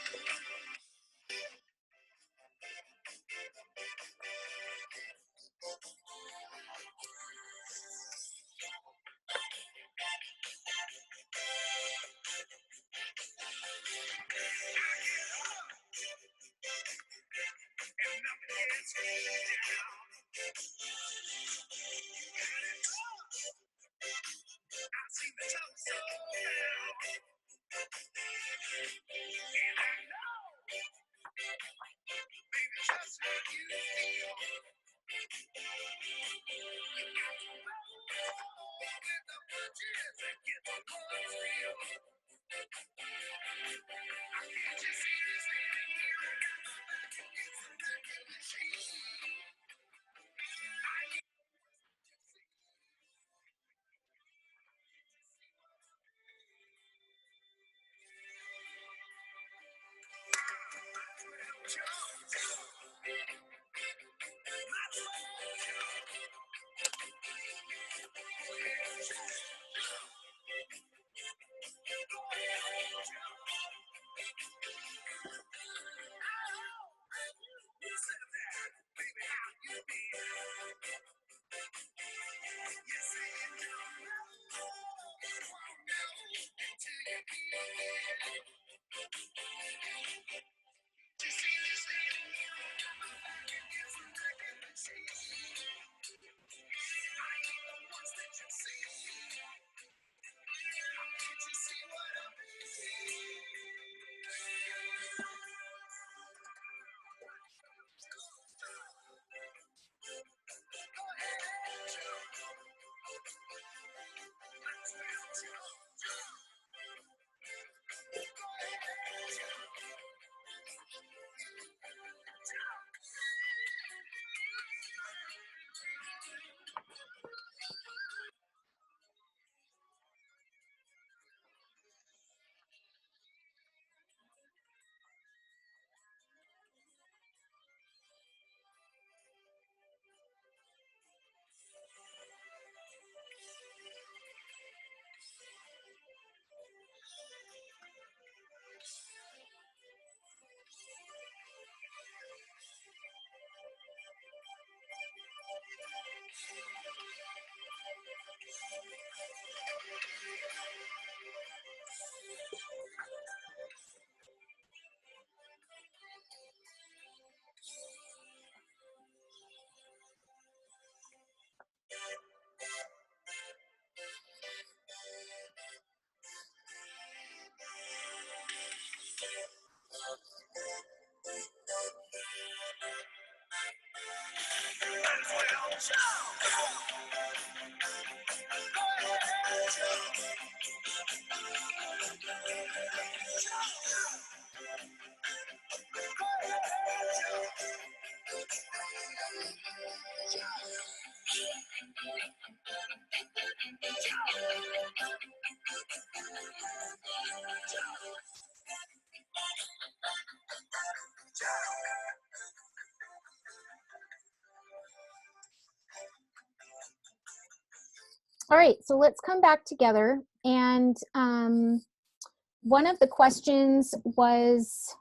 All right, so let's come back together. And one of the questions was,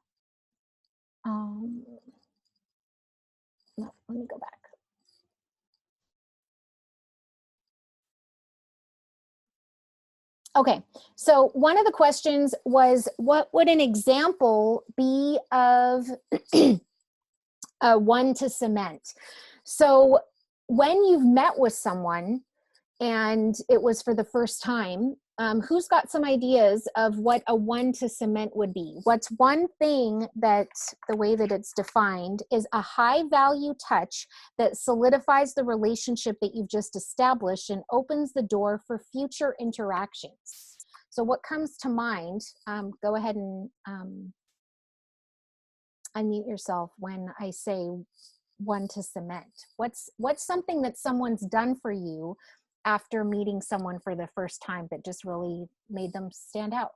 no, let me go back. Okay, so one of the questions was, what would an example be of a one to cement? So when you've met with someone and it was for the first time, who's got some ideas of what a one to cement would be? What's one thing that, the way that it's defined, is a high value touch that solidifies the relationship that you've just established and opens the door for future interactions? So what comes to mind? Go ahead and unmute yourself when I say one to cement. What's something that someone's done for you after meeting someone for the first time that just really made them stand out?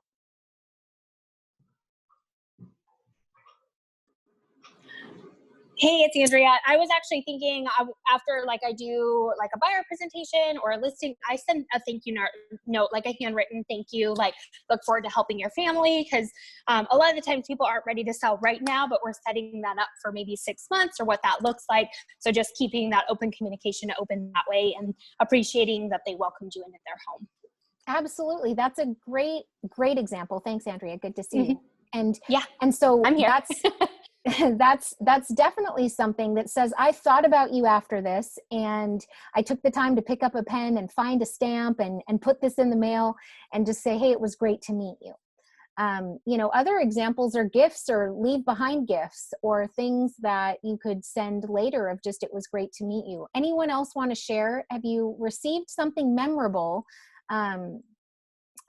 Hey, it's Andrea. I was actually thinking after like I do like a buyer presentation or a listing, I send a thank you note, like a handwritten thank you, like look forward to helping your family. Because a lot of the times people aren't ready to sell right now, but we're setting that up for maybe 6 months or what that looks like. So just keeping that open communication open that way and appreciating that they welcomed you into their home. Absolutely. That's a great example. Thanks, Andrea. Good to see you. And yeah, and so I'm here. that's definitely something that says, I thought about you after this, and I took the time to pick up a pen and find a stamp and put this in the mail and just say, hey, it was great to meet you. You know, other examples are gifts or leave behind gifts or things that you could send later of just, it was great to meet you. Anyone else want to share? Have you received something memorable?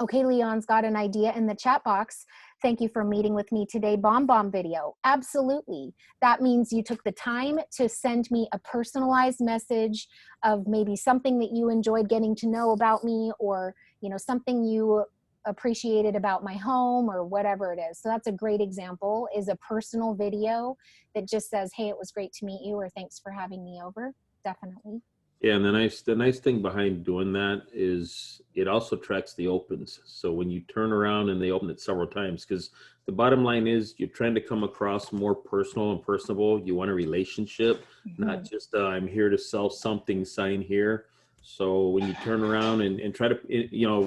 Okay, Leon's got an idea in the chat box. Thank you for meeting with me today. Bomb video. Absolutely. That means you took the time to send me a personalized message of maybe something that you enjoyed getting to know about me, or, you know, something you appreciated about my home or whatever it is. So that's a great example, is a personal video that just says, hey, it was great to meet you, or thanks for having me over. Definitely. Yeah, and the nice thing behind doing that is it also tracks the opens. So when you turn around and they open it several times, because the bottom line is you're trying to come across more personal and personable. You want a relationship, not just I'm here to sell something, sign here. So when you turn around and try to, you know,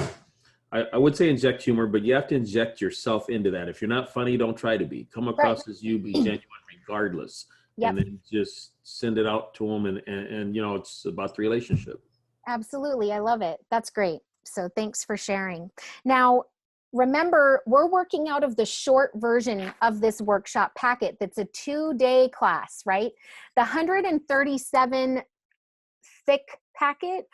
I would say inject humor, but you have to inject yourself into that. If you're not funny, don't try to be. Come across as you, be genuine regardless. Yep. And then just send it out to them, and you know, it's about the relationship. Absolutely. I love it. That's great. So thanks for sharing. Now, remember, we're working out of the short version of this workshop packet that's a 2-day class, right? The 137 thick packet,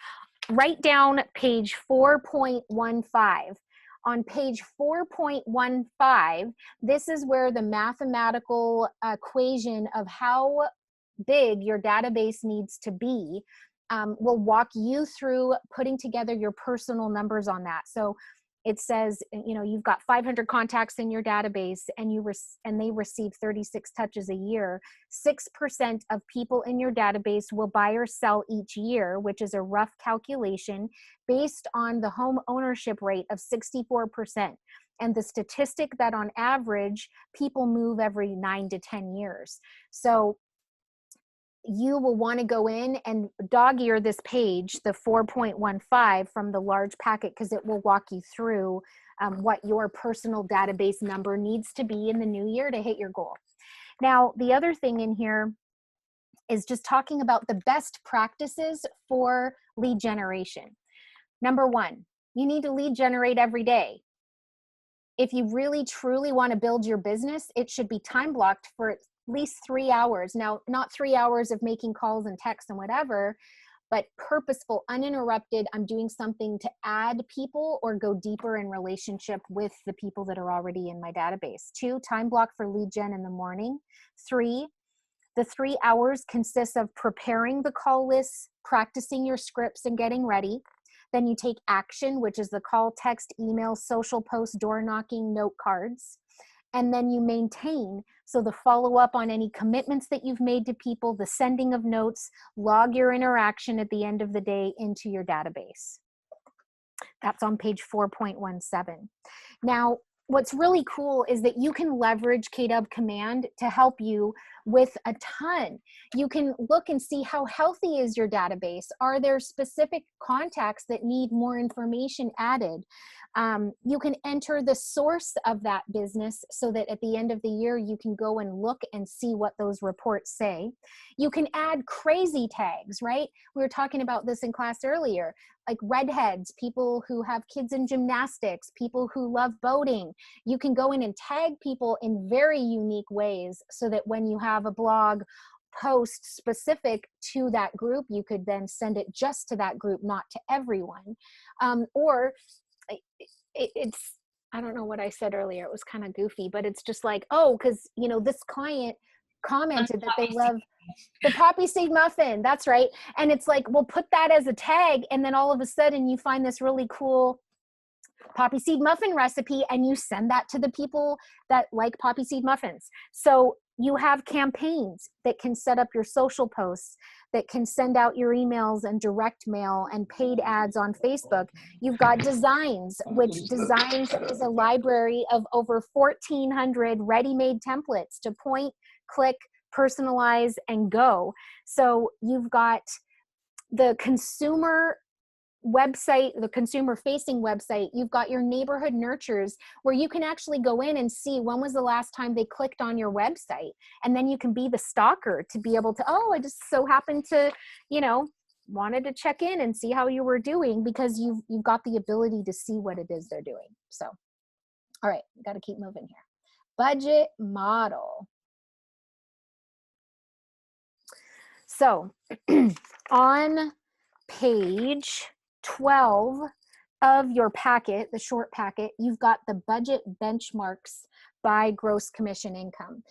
write down page 4.15. On page 4.15, this is where the mathematical equation of how big your database needs to be will walk you through putting together your personal numbers on that. So it says, you know, you've got 500 contacts in your database, and they receive 36 touches a year. 6% of people in your database will buy or sell each year, which is a rough calculation based on the home ownership rate of 64%. And the statistic that on average, people move every 9 to 10 years. So you will want to go in and dog-ear this page, the 4.15 from the large packet, because it will walk you through what your personal database number needs to be in the new year to hit your goal. Now, the other thing in here is just talking about the best practices for lead generation. Number one, you need to lead generate every day. If you really truly want to build your business, it should be time blocked for at least 3 hours. Now, not 3 hours of making calls and texts and whatever, but purposeful, uninterrupted. I'm doing something to add people or go deeper in relationship with the people that are already in my database. 2, time block for lead gen in the morning. 3, the 3 hours consists of preparing the call lists, practicing your scripts, and getting ready. Then you take action, which is the call, text, email, social post, door knocking, note cards. And then you maintain, so the follow-up on any commitments that you've made to people, the sending of notes, log your interaction at the end of the day into your database. That's on page 4.17. Now, what's really cool is that you can leverage KW Command to help you with a ton. You can look and see how healthy is your database. Are there specific contacts that need more information added? You can enter the source of that business so that at the end of the year, you can go and look and see what those reports say. You can add crazy tags, right? We were talking about this in class earlier, like redheads, people who have kids in gymnastics, people who love boating. You can go in and tag people in very unique ways so that when you have a blog post specific to that group, you could then send it just to that group, not to everyone. Or it's, I don't know what I said earlier, it was kind of goofy, but it's just like, oh, because, you know, this client commented that they love the poppy seed muffin. That's right. And it's like, we'll put that as a tag. And then all of a sudden you find this really cool poppy seed muffin recipe and you send that to the people that like poppy seed muffins. So you have campaigns that can set up your social posts, that can send out your emails and direct mail and paid ads on Facebook. You've got Designs, which Designs is a library of over 1,400 ready-made templates to point, click, personalize, and go. So you've got the consumer website, the consumer facing website. You've got your neighborhood nurtures where you can actually go in and see when was the last time they clicked on your website. And then you can be the stalker to be able to, oh, I just so happened to, you know, wanted to check in and see how you were doing, because you've got the ability to see what it is they're doing. So, all right, got to keep moving here. Budget model. So on page 12 of your packet, the short packet, you've got the budget benchmarks by gross commission income.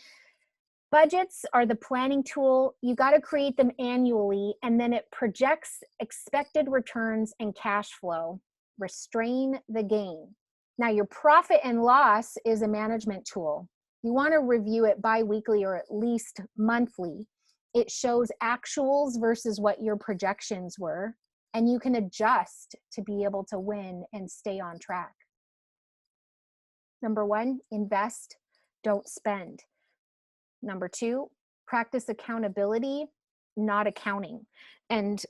Budgets are the planning tool. You got to create them annually, and then it projects expected returns and cash flow. Restrain the gain. Now, your profit and loss is a management tool. You want to review it bi-weekly or at least monthly. It shows actuals versus what your projections were, and you can adjust to be able to win and stay on track. Number one, invest, don't spend. Number two, practice accountability, not accounting. And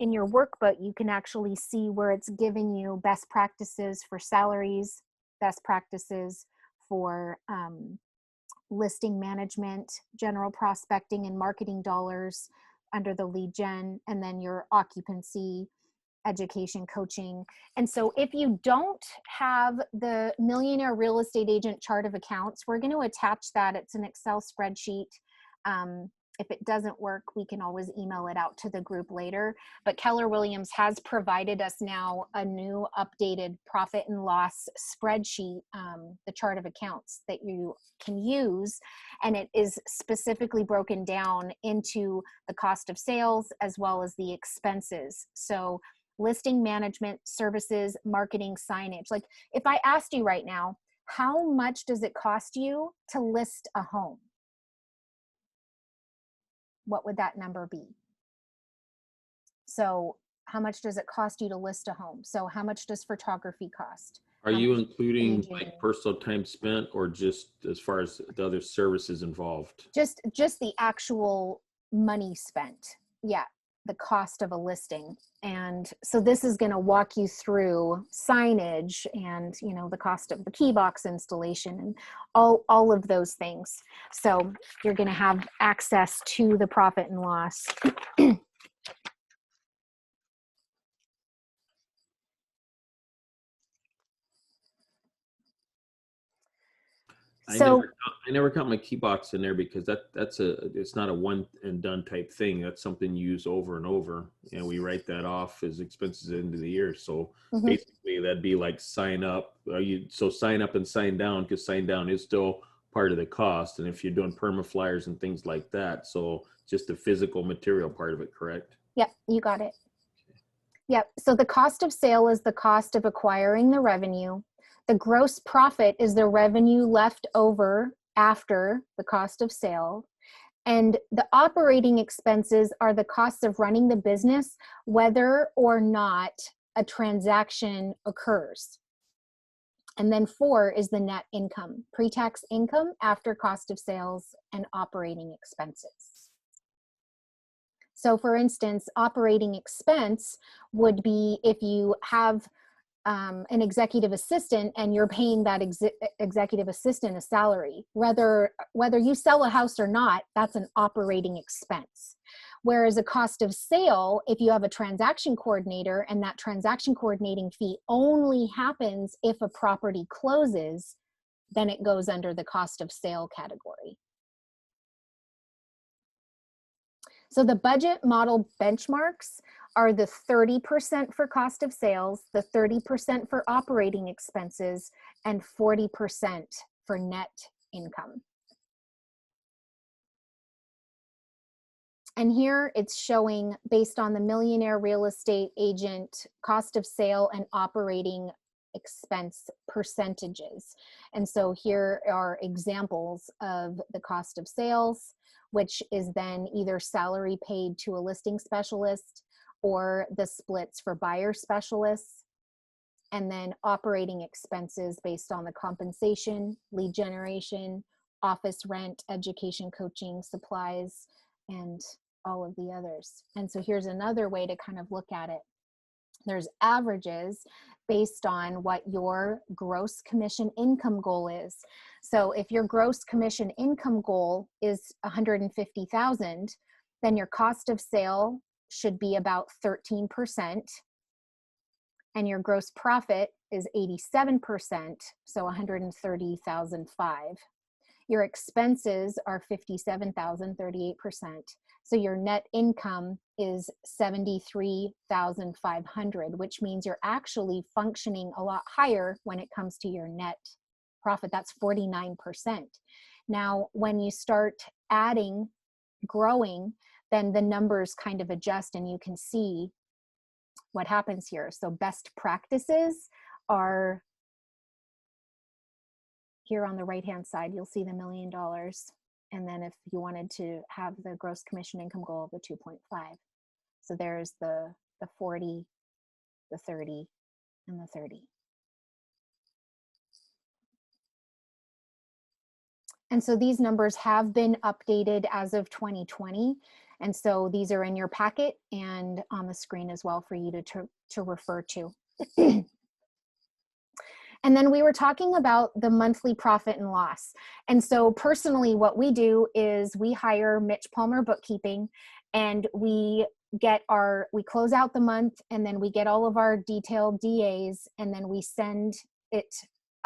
in your workbook, you can actually see where it's giving you best practices for salaries, best practices for listing management, general prospecting and marketing dollars under the lead gen, and then your occupancy, education, coaching. And so if you don't have the Millionaire Real Estate Agent chart of accounts, we're going to attach that. It's an Excel spreadsheet. If it doesn't work, we can always email it out to the group later. But Keller Williams has provided us now a new updated profit and loss spreadsheet, the chart of accounts that you can use. And it is specifically broken down into the cost of sales as well as the expenses. So listing management, services, marketing, signage. Like if I asked you right now, how much does it cost you to list a home? What would that number be? So how much does it cost you to list a home? So how much does photography cost? Are you including like personal time spent, or just as far as the other services involved? Just the actual money spent. Yeah, the cost of a listing. And so this is going to walk you through signage and, you know, the cost of the key box installation and all of those things. So you're going to have access to the profit and loss. I never count my key box in there because it's not a one and done type thing. That's something you use over and over, and we write that off as expenses at the end of the year. So basically that'd be like sign up. So sign up and sign down, because sign down is still part of the cost. And if you're doing perma flyers and things like that, so just the physical material part of it, correct? Yep, you got it. Yep. So the cost of sale is the cost of acquiring the revenue. The gross profit is the revenue left over after the cost of sale. And the operating expenses are the costs of running the business, whether or not a transaction occurs. And then 4 is the net income, pre-tax income after cost of sales and operating expenses. So for instance, operating expense would be if you have an executive assistant and you're paying that executive assistant a salary. Whether you sell a house or not, that's an operating expense. Whereas a cost of sale, if you have a transaction coordinator and that transaction coordinating fee only happens if a property closes, then it goes under the cost of sale category. So the budget model benchmarks are the 30% for cost of sales, the 30% for operating expenses, and 40% for net income. And here it's showing based on the Millionaire Real Estate Agent cost of sale and operating expense percentages. And so here are examples of the cost of sales, which is then either salary paid to a listing specialist or the splits for buyer specialists, and then operating expenses based on the compensation, lead generation, office rent, education, coaching, supplies, and all of the others. And so here's another way to kind of look at it. There's averages based on what your gross commission income goal is. So if your gross commission income goal is 150,000, then your cost of sale should be about 13%, and your gross profit is 87%, so 130,005. Your expenses are 57,000, 38%. So your net income is 73,500, which means you're actually functioning a lot higher when it comes to your net profit. That's 49%. Now, when you start adding, growing, then the numbers kind of adjust and you can see what happens here. So best practices are here on the right-hand side. You'll see the $1 million. And then if you wanted to have the gross commission income goal of the 2.5. So there's the 40, the 30, and the 30. And so these numbers have been updated as of 2020. And so these are in your packet and on the screen as well for you to refer to. And then we were talking about the monthly profit and loss. And so personally, what we do is we hire Mitch Palmer Bookkeeping, and we close out the month, and then we get all of our detailed DAs, and then we send it,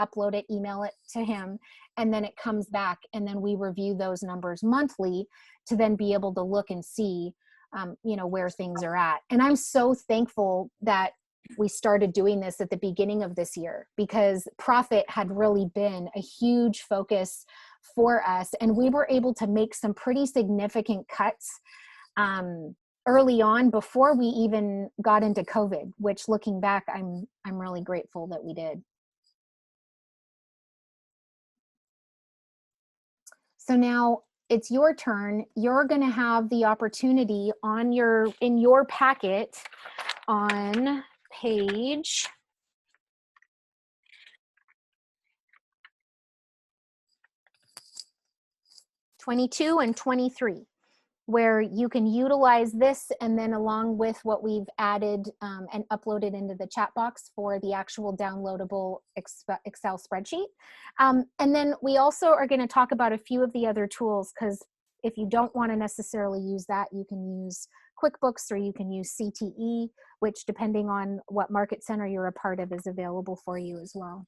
upload it, email it to him, and then it comes back, and then we review those numbers monthly to then be able to look and see, where things are at. And I'm so thankful that we started doing this at the beginning of this year, because profit had really been a huge focus for us. And we were able to make some pretty significant cuts early on before we even got into COVID, which looking back, I'm really grateful that we did. So now it's your turn. You're going to have the opportunity in your packet on page 22 and 23, where you can utilize this, and then along with what we've added and uploaded into the chat box for the actual downloadable Excel spreadsheet. And then we also are going to talk about a few of the other tools, because if you don't want to necessarily use that, you can use QuickBooks or you can use CTE, which depending on what market center you're a part of is available for you as well.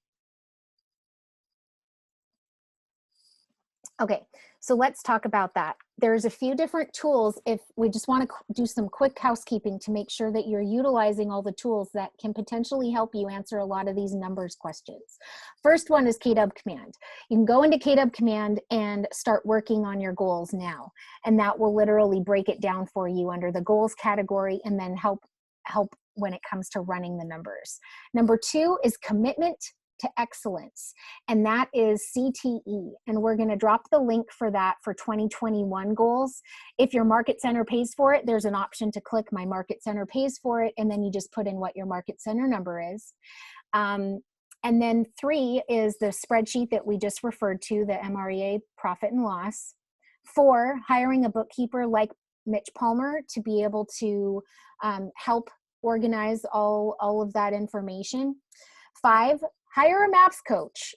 Okay, so let's talk about that. There's a few different tools if we just want to do some quick housekeeping to make sure that you're utilizing all the tools that can potentially help you answer a lot of these numbers questions. First one is KW Command. You can go into KW Command and start working on your goals now, and that will literally break it down for you under the goals category and then help when it comes to running the numbers. Number 2 is commitment to excellence, and that is CTE. And we're going to drop the link for that for 2021 goals. If your market center pays for it, there's an option to click my market center pays for it, and then you just put in what your market center number is. And then 3 is the spreadsheet that we just referred to, the MREA profit and loss. 4, hiring a bookkeeper like Mitch Palmer to be able to help organize all of that information. 5, hire a MAPS coach.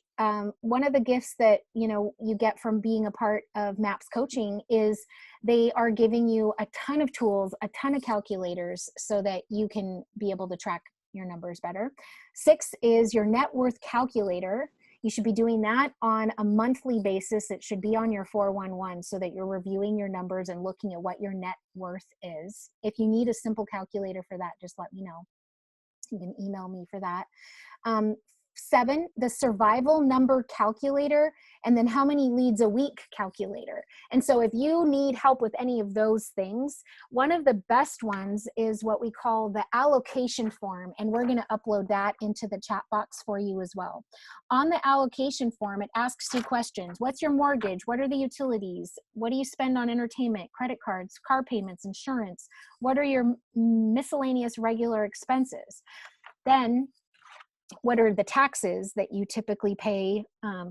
One of the gifts that you get from being a part of MAPS coaching is they are giving you a ton of tools, a ton of calculators, so that you can be able to track your numbers better. 6 is your net worth calculator. You should be doing that on a monthly basis. It should be on your 411 so that you're reviewing your numbers and looking at what your net worth is. If you need a simple calculator for that, just let me know. You can email me for that. 7, the survival number calculator, and then how many leads a week calculator. And so if you need help with any of those things, one of the best ones is what we call the allocation form, and we're going to upload that into the chat box for you as well. On the allocation form, it asks you questions. What's your mortgage? What are the utilities? What do you spend on entertainment, credit cards, car payments, insurance? What are your miscellaneous regular expenses? Then what are the taxes that you typically pay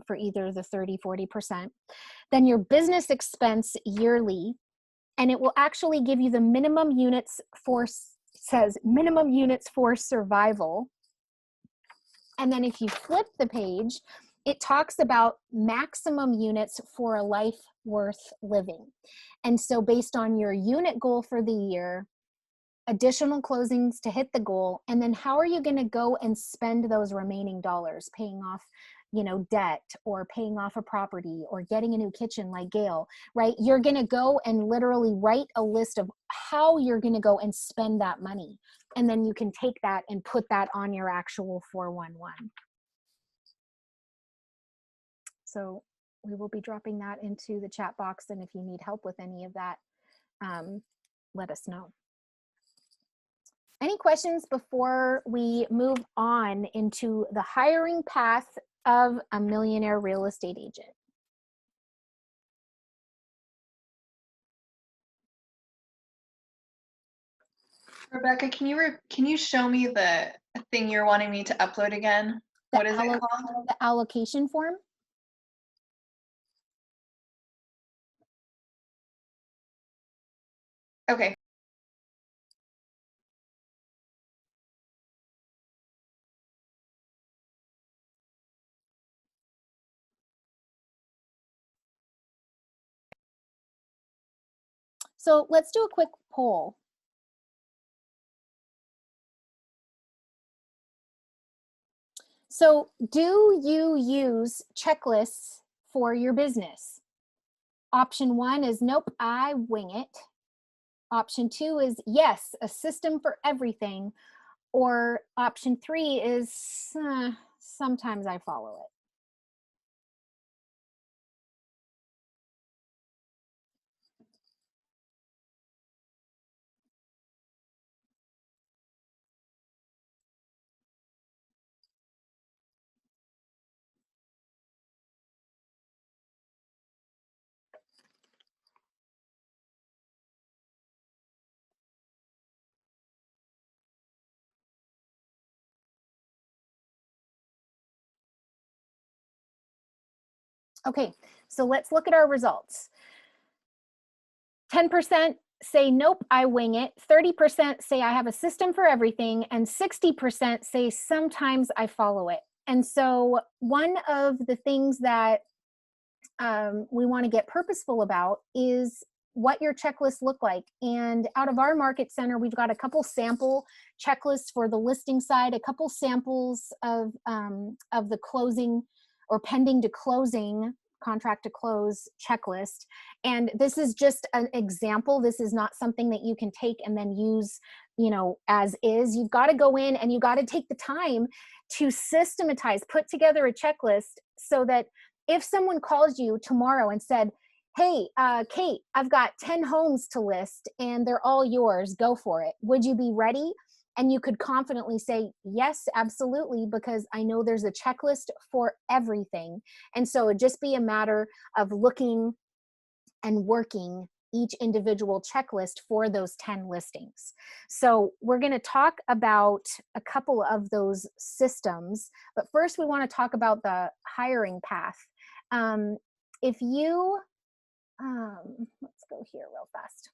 for either the 30, 40%? Then your business expense yearly, and it will actually give you the minimum units for, says minimum units for survival. And then if you flip the page, it talks about maximum units for a life worth living. And so based on your unit goal for the year, additional closings to hit the goal, and then how are you going to go and spend those remaining dollars, paying off debt, or paying off a property, or getting a new kitchen like Gail, right? You're going to go and literally write a list of how you're going to go and spend that money, and then you can take that and put that on your actual 411. So we will be dropping that into the chat box, and if you need help with any of that, let us know. Any questions before we move on into the hiring path of a millionaire real estate agent? Rebecca, can you show me the thing you're wanting me to upload again? What is it called? The allocation form. Okay. So let's do a quick poll. So do you use checklists for your business? Option 1 is nope, I wing it. Option 2 is yes, a system for everything. Or option 3 is sometimes I follow it. Okay, so let's look at our results. 10% say, nope, I wing it. 30% say I have a system for everything. And 60% say sometimes I follow it. And so one of the things that we want to get purposeful about is what your checklists look like. And out of our market center, we've got a couple sample checklists for the listing side, a couple samples of the closing or pending to closing, contract to close checklist. And this is just an example. This is not something that you can take and then use, as is. You've got to go in and you got to take the time to systematize, put together a checklist so that if someone calls you tomorrow and said, hey, Kate, I've got 10 homes to list and they're all yours, go for it. Would you be ready? And you could confidently say, yes, absolutely, because I know there's a checklist for everything. And so it'd just be a matter of looking and working each individual checklist for those 10 listings. So we're going to talk about a couple of those systems, but first we want to talk about the hiring path. If you, let's go here real fast.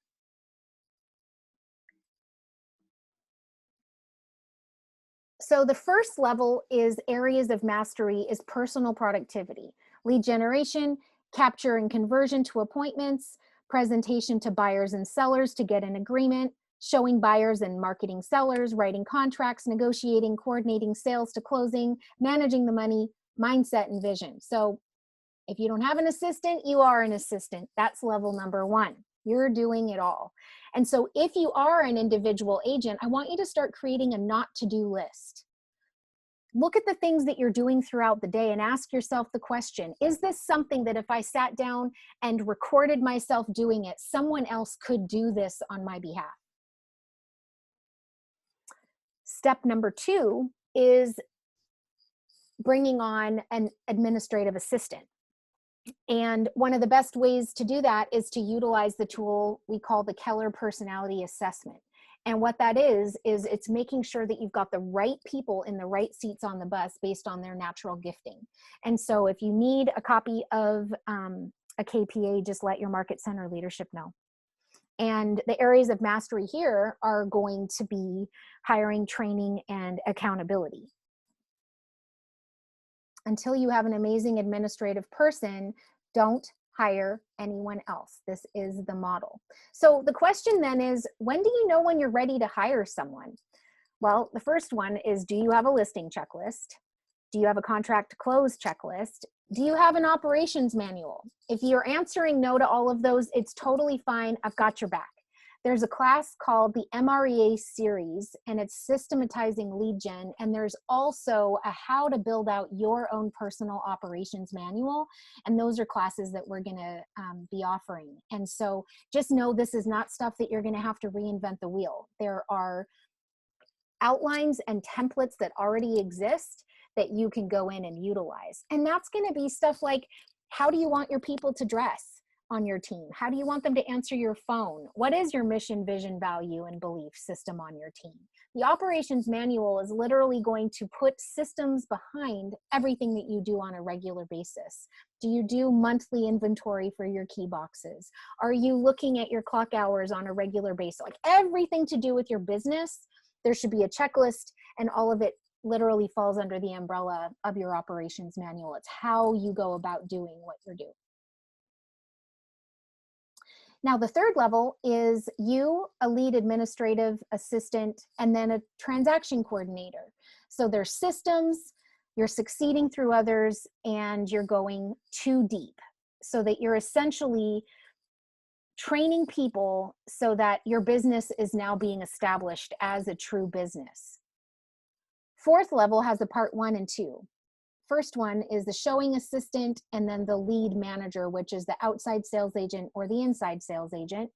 So the first level is areas of mastery is personal productivity, lead generation, capture and conversion to appointments, presentation to buyers and sellers to get an agreement, showing buyers and marketing sellers, writing contracts, negotiating, coordinating sales to closing, managing the money, mindset and vision. So if you don't have an assistant, you are an assistant. That's level number 1. You're doing it all. And so if you are an individual agent, I want you to start creating a not to do list. Look at the things that you're doing throughout the day and ask yourself the question, is this something that if I sat down and recorded myself doing it, someone else could do this on my behalf? Step number 2 is bringing on an administrative assistant. And one of the best ways to do that is to utilize the tool we call the Keller Personality Assessment. And what that is it's making sure that you've got the right people in the right seats on the bus based on their natural gifting. And so if you need a copy of a KPA, just let your market center leadership know. And the areas of mastery here are going to be hiring, training, and accountability. Until you have an amazing administrative person, don't hire anyone else. This is the model. So the question then is, when do you know when you're ready to hire someone? Well, the first one is, do you have a listing checklist? Do you have a contract to close checklist? Do you have an operations manual? If you're answering no to all of those, it's totally fine. I've got your back. There's a class called the MREA series, and it's systematizing lead gen. And there's also a how to build out your own personal operations manual. And those are classes that we're going to be offering. And so just know this is not stuff that you're going to have to reinvent the wheel. There are outlines and templates that already exist that you can go in and utilize. And that's going to be stuff like, how do you want your people to dress on your team? How do you want them to answer your phone? What is your mission, vision, value, and belief system on your team? The operations manual is literally going to put systems behind everything that you do on a regular basis. Do you do monthly inventory for your key boxes? Are you looking at your clock hours on a regular basis? Like everything to do with your business, there should be a checklist, and all of it literally falls under the umbrella of your operations manual. It's how you go about doing what you're doing. Now, the third level is you, a lead administrative assistant, and then a transaction coordinator. So there's systems, you're succeeding through others, and you're going too deep so that you're essentially training people so that your business is now being established as a true business. Fourth level has a part 1 and 2. First one is the showing assistant, and then the lead manager, which is the outside sales agent or the inside sales agent.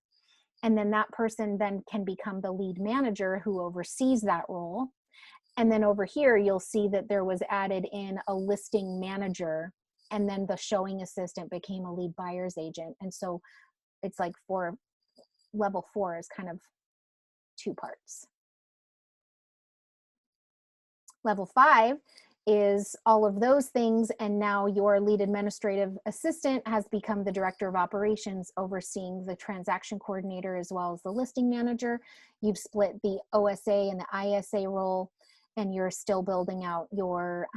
And then that person then can become the lead manager who oversees that role. And then over here, you'll see that there was added in a listing manager, and then the showing assistant became a lead buyer's agent. And so it's like level 4 is kind of 2 parts. Level 5 is all of those things, and now your lead administrative assistant has become the director of operations, overseeing the transaction coordinator as well as the listing manager. You've split the OSA and the ISA role, and you're still building out your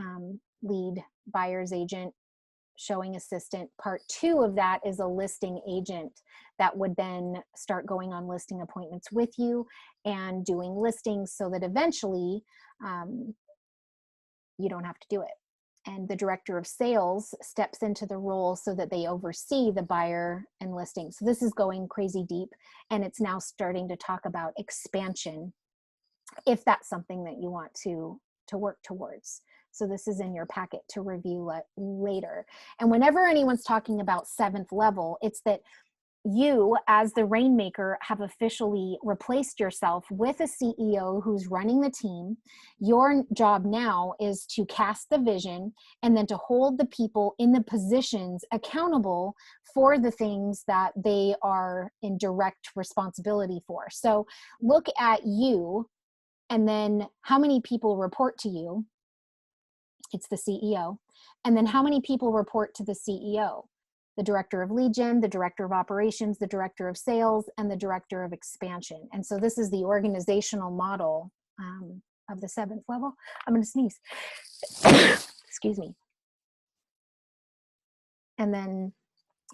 lead buyer's agent, showing assistant. Part 2 of that is a listing agent that would then start going on listing appointments with you and doing listings so that eventually you don't have to do it. And the director of sales steps into the role so that they oversee the buyer and listing. So this is going crazy deep, and it's now starting to talk about expansion, if that's something that you want to work towards. So this is in your packet to review later. And whenever anyone's talking about 7th level, it's that you, as the rainmaker, have officially replaced yourself with a CEO who's running the team. Your job now is to cast the vision and then to hold the people in the positions accountable for the things that they are in direct responsibility for. So look at you, and then how many people report to you? It's the CEO. And then how many people report to the CEO? The director of lead gen, the director of operations, the director of sales, and the director of expansion. And so this is the organizational model of the 7th level. I'm going to sneeze. Excuse me. And then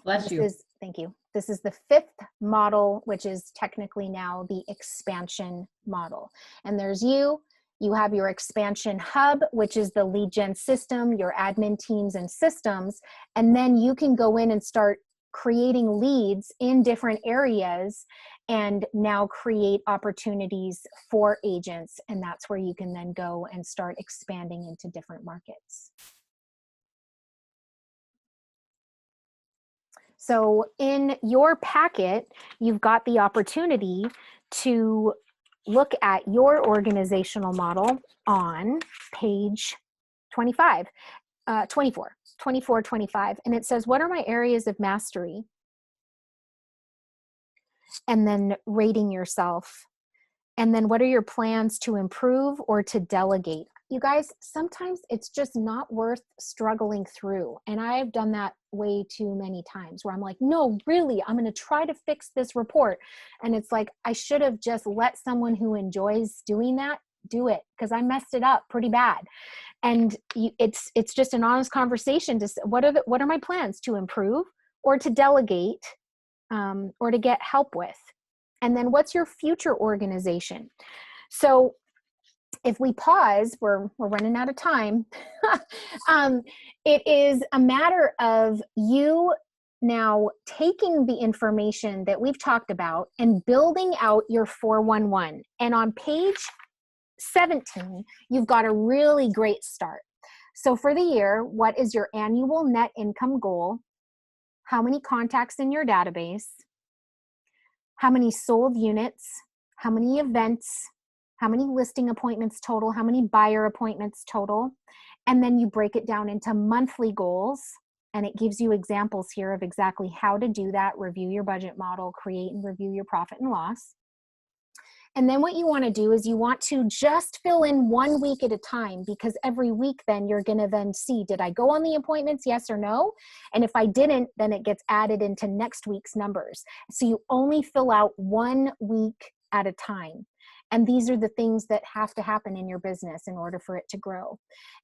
Bless you. Thank you. This is the 5th model, which is technically now the expansion model. And there's you. You have your expansion hub, which is the lead gen system, your admin teams and systems, and then you can go in and start creating leads in different areas and now create opportunities for agents. And that's where you can then go and start expanding into different markets. So in your packet, you've got the opportunity to look at your organizational model on page 24, 25. And it says, what are my areas of mastery? And then rating yourself. And then what are your plans to improve or to delegate? You guys, sometimes it's just not worth struggling through. And I've done that way too many times where I'm like, no, really, I'm going to try to fix this report. And it's like, I should have just let someone who enjoys doing that do it, because I messed it up pretty bad. And it's just an honest conversation to say, what are my plans to improve or to delegate or to get help with? And then what's your future organization? So if we pause, we're running out of time. It is a matter of you now taking the information that we've talked about and building out your 411. And on page 17, you've got a really great start. So for the year, what is your annual net income goal? How many contacts in your database? How many sold units? How many events? How many listing appointments total? How many buyer appointments total? And then you break it down into monthly goals. And it gives you examples here of exactly how to do that. Review your budget model, create and review your profit and loss. And then what you want to do is you want to just fill in 1 week at a time, because every week then you're going to then see, did I go on the appointments, yes or no? And if I didn't, then it gets added into next week's numbers. So you only fill out 1 week at a time. And these are the things that have to happen in your business in order for it to grow.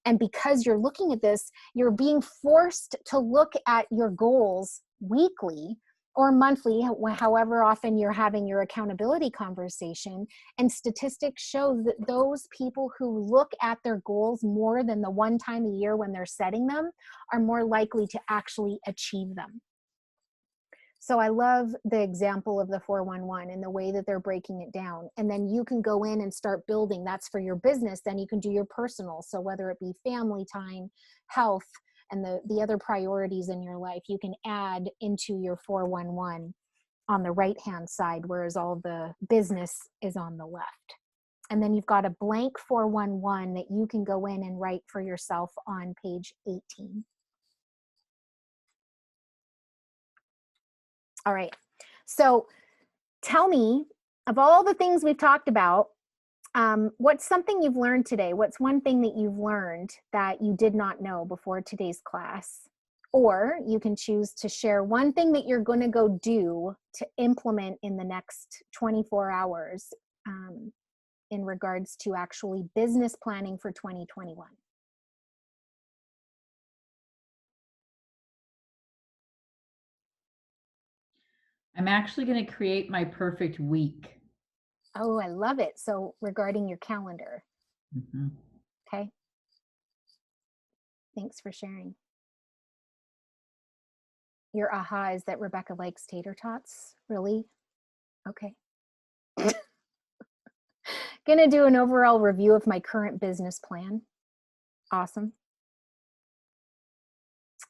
And because you're looking at this, you're being forced to look at your goals weekly or monthly, however often you're having your accountability conversation. And statistics show that those people who look at their goals more than the one time a year when they're setting them are more likely to actually achieve them. So I love the example of the 411 and the way that they're breaking it down. And then you can go in and start building. That's for your business. Then you can do your personal. So whether it be family time, health, and the other priorities in your life, you can add into your 411 on the right-hand side, whereas all the business is on the left. And then you've got a blank 411 that you can go in and write for yourself on page 18. All right, so tell me, of all the things we've talked about, what's something you've learned today? What's one thing that you've learned that you did not know before today's class? Or you can choose to share one thing that you're going to go do to implement in the next 24 hours in regards to actually business planning for 2021. I'm actually going to create my perfect week. Oh, I love it. So regarding your calendar. Mm-hmm. Okay. Thanks for sharing. Your aha is that Rebecca likes tater tots? Really? Okay. Gonna do an overall review of my current business plan. Awesome.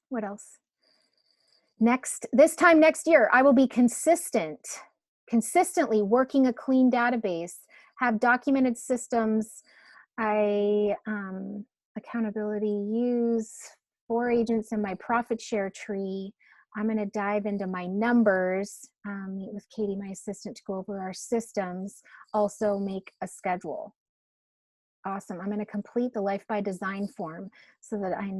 What else? this time next year, I will be consistently working a clean database, have documented systems, accountability, use 4 agents in my profit share tree. I'm going to dive into my numbers, meet with Katie, my assistant, to go over our systems, also make a schedule. Awesome. I'm going to complete the Life by Design form so that I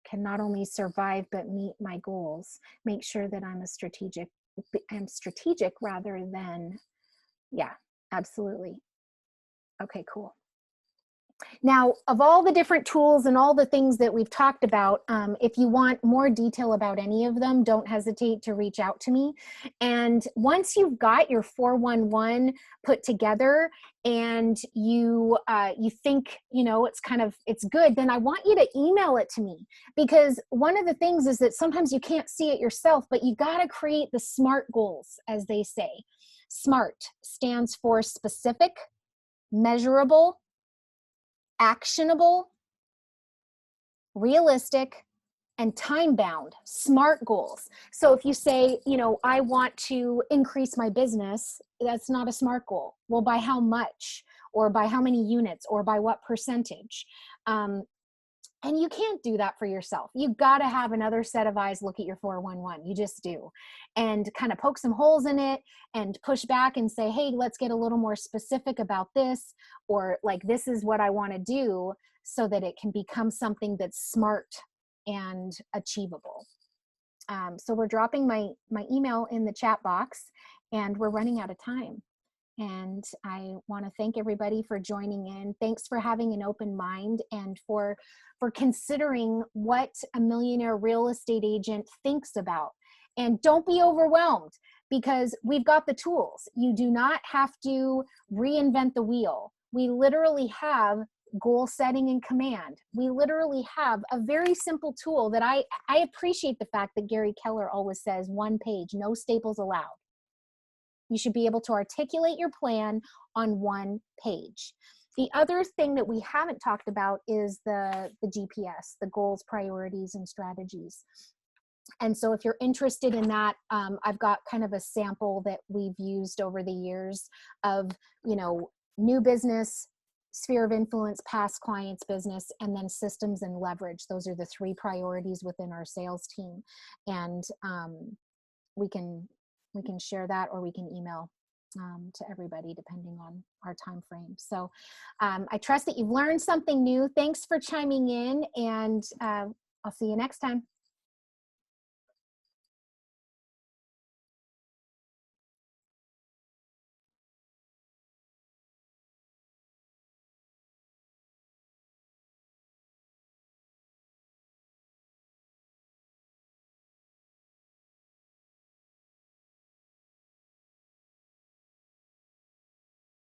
can not only survive, but meet my goals. Make sure that I'm strategic rather than, yeah, absolutely. Okay, cool. Now, of all the different tools and all the things that we've talked about, if you want more detail about any of them, don't hesitate to reach out to me. And once you've got your 411 put together and you think, you know, it's good, then I want you to email it to me, because one of the things is that sometimes you can't see it yourself, but you got to create the SMART goals, as they say. SMART stands for specific, measurable, actionable, realistic, and time-bound. SMART goals. So if you say, you know, I want to increase my business, that's not a SMART goal. Well, by how much, or by how many units, or by what percentage? And you can't do that for yourself. You've got to have another set of eyes look at your 411. You just do. And kind of poke some holes in it and push back and say, hey, let's get a little more specific about this, or like, this is what I want to do, so that it can become something that's smart and achievable. So we're dropping my email in the chat box, and we're running out of time. And I want to thank everybody for joining in. Thanks for having an open mind, and for considering what a millionaire real estate agent thinks about. And don't be overwhelmed, because we've got the tools. You do not have to reinvent the wheel. We literally have goal setting and command. We literally have a very simple tool that I appreciate the fact that Gary Keller always says, 1 page, no staples allowed. You should be able to articulate your plan on 1 page. The other thing that we haven't talked about is the GPS, the goals, priorities, and strategies. And so if you're interested in that, I've got kind of a sample that we've used over the years of, you know, new business, sphere of influence, past clients' business, and then systems and leverage. Those are the 3 priorities within our sales team. And we can share that, or we can email to everybody depending on our time frame. So I trust that you've learned something new. Thanks for chiming in, and I'll see you next time.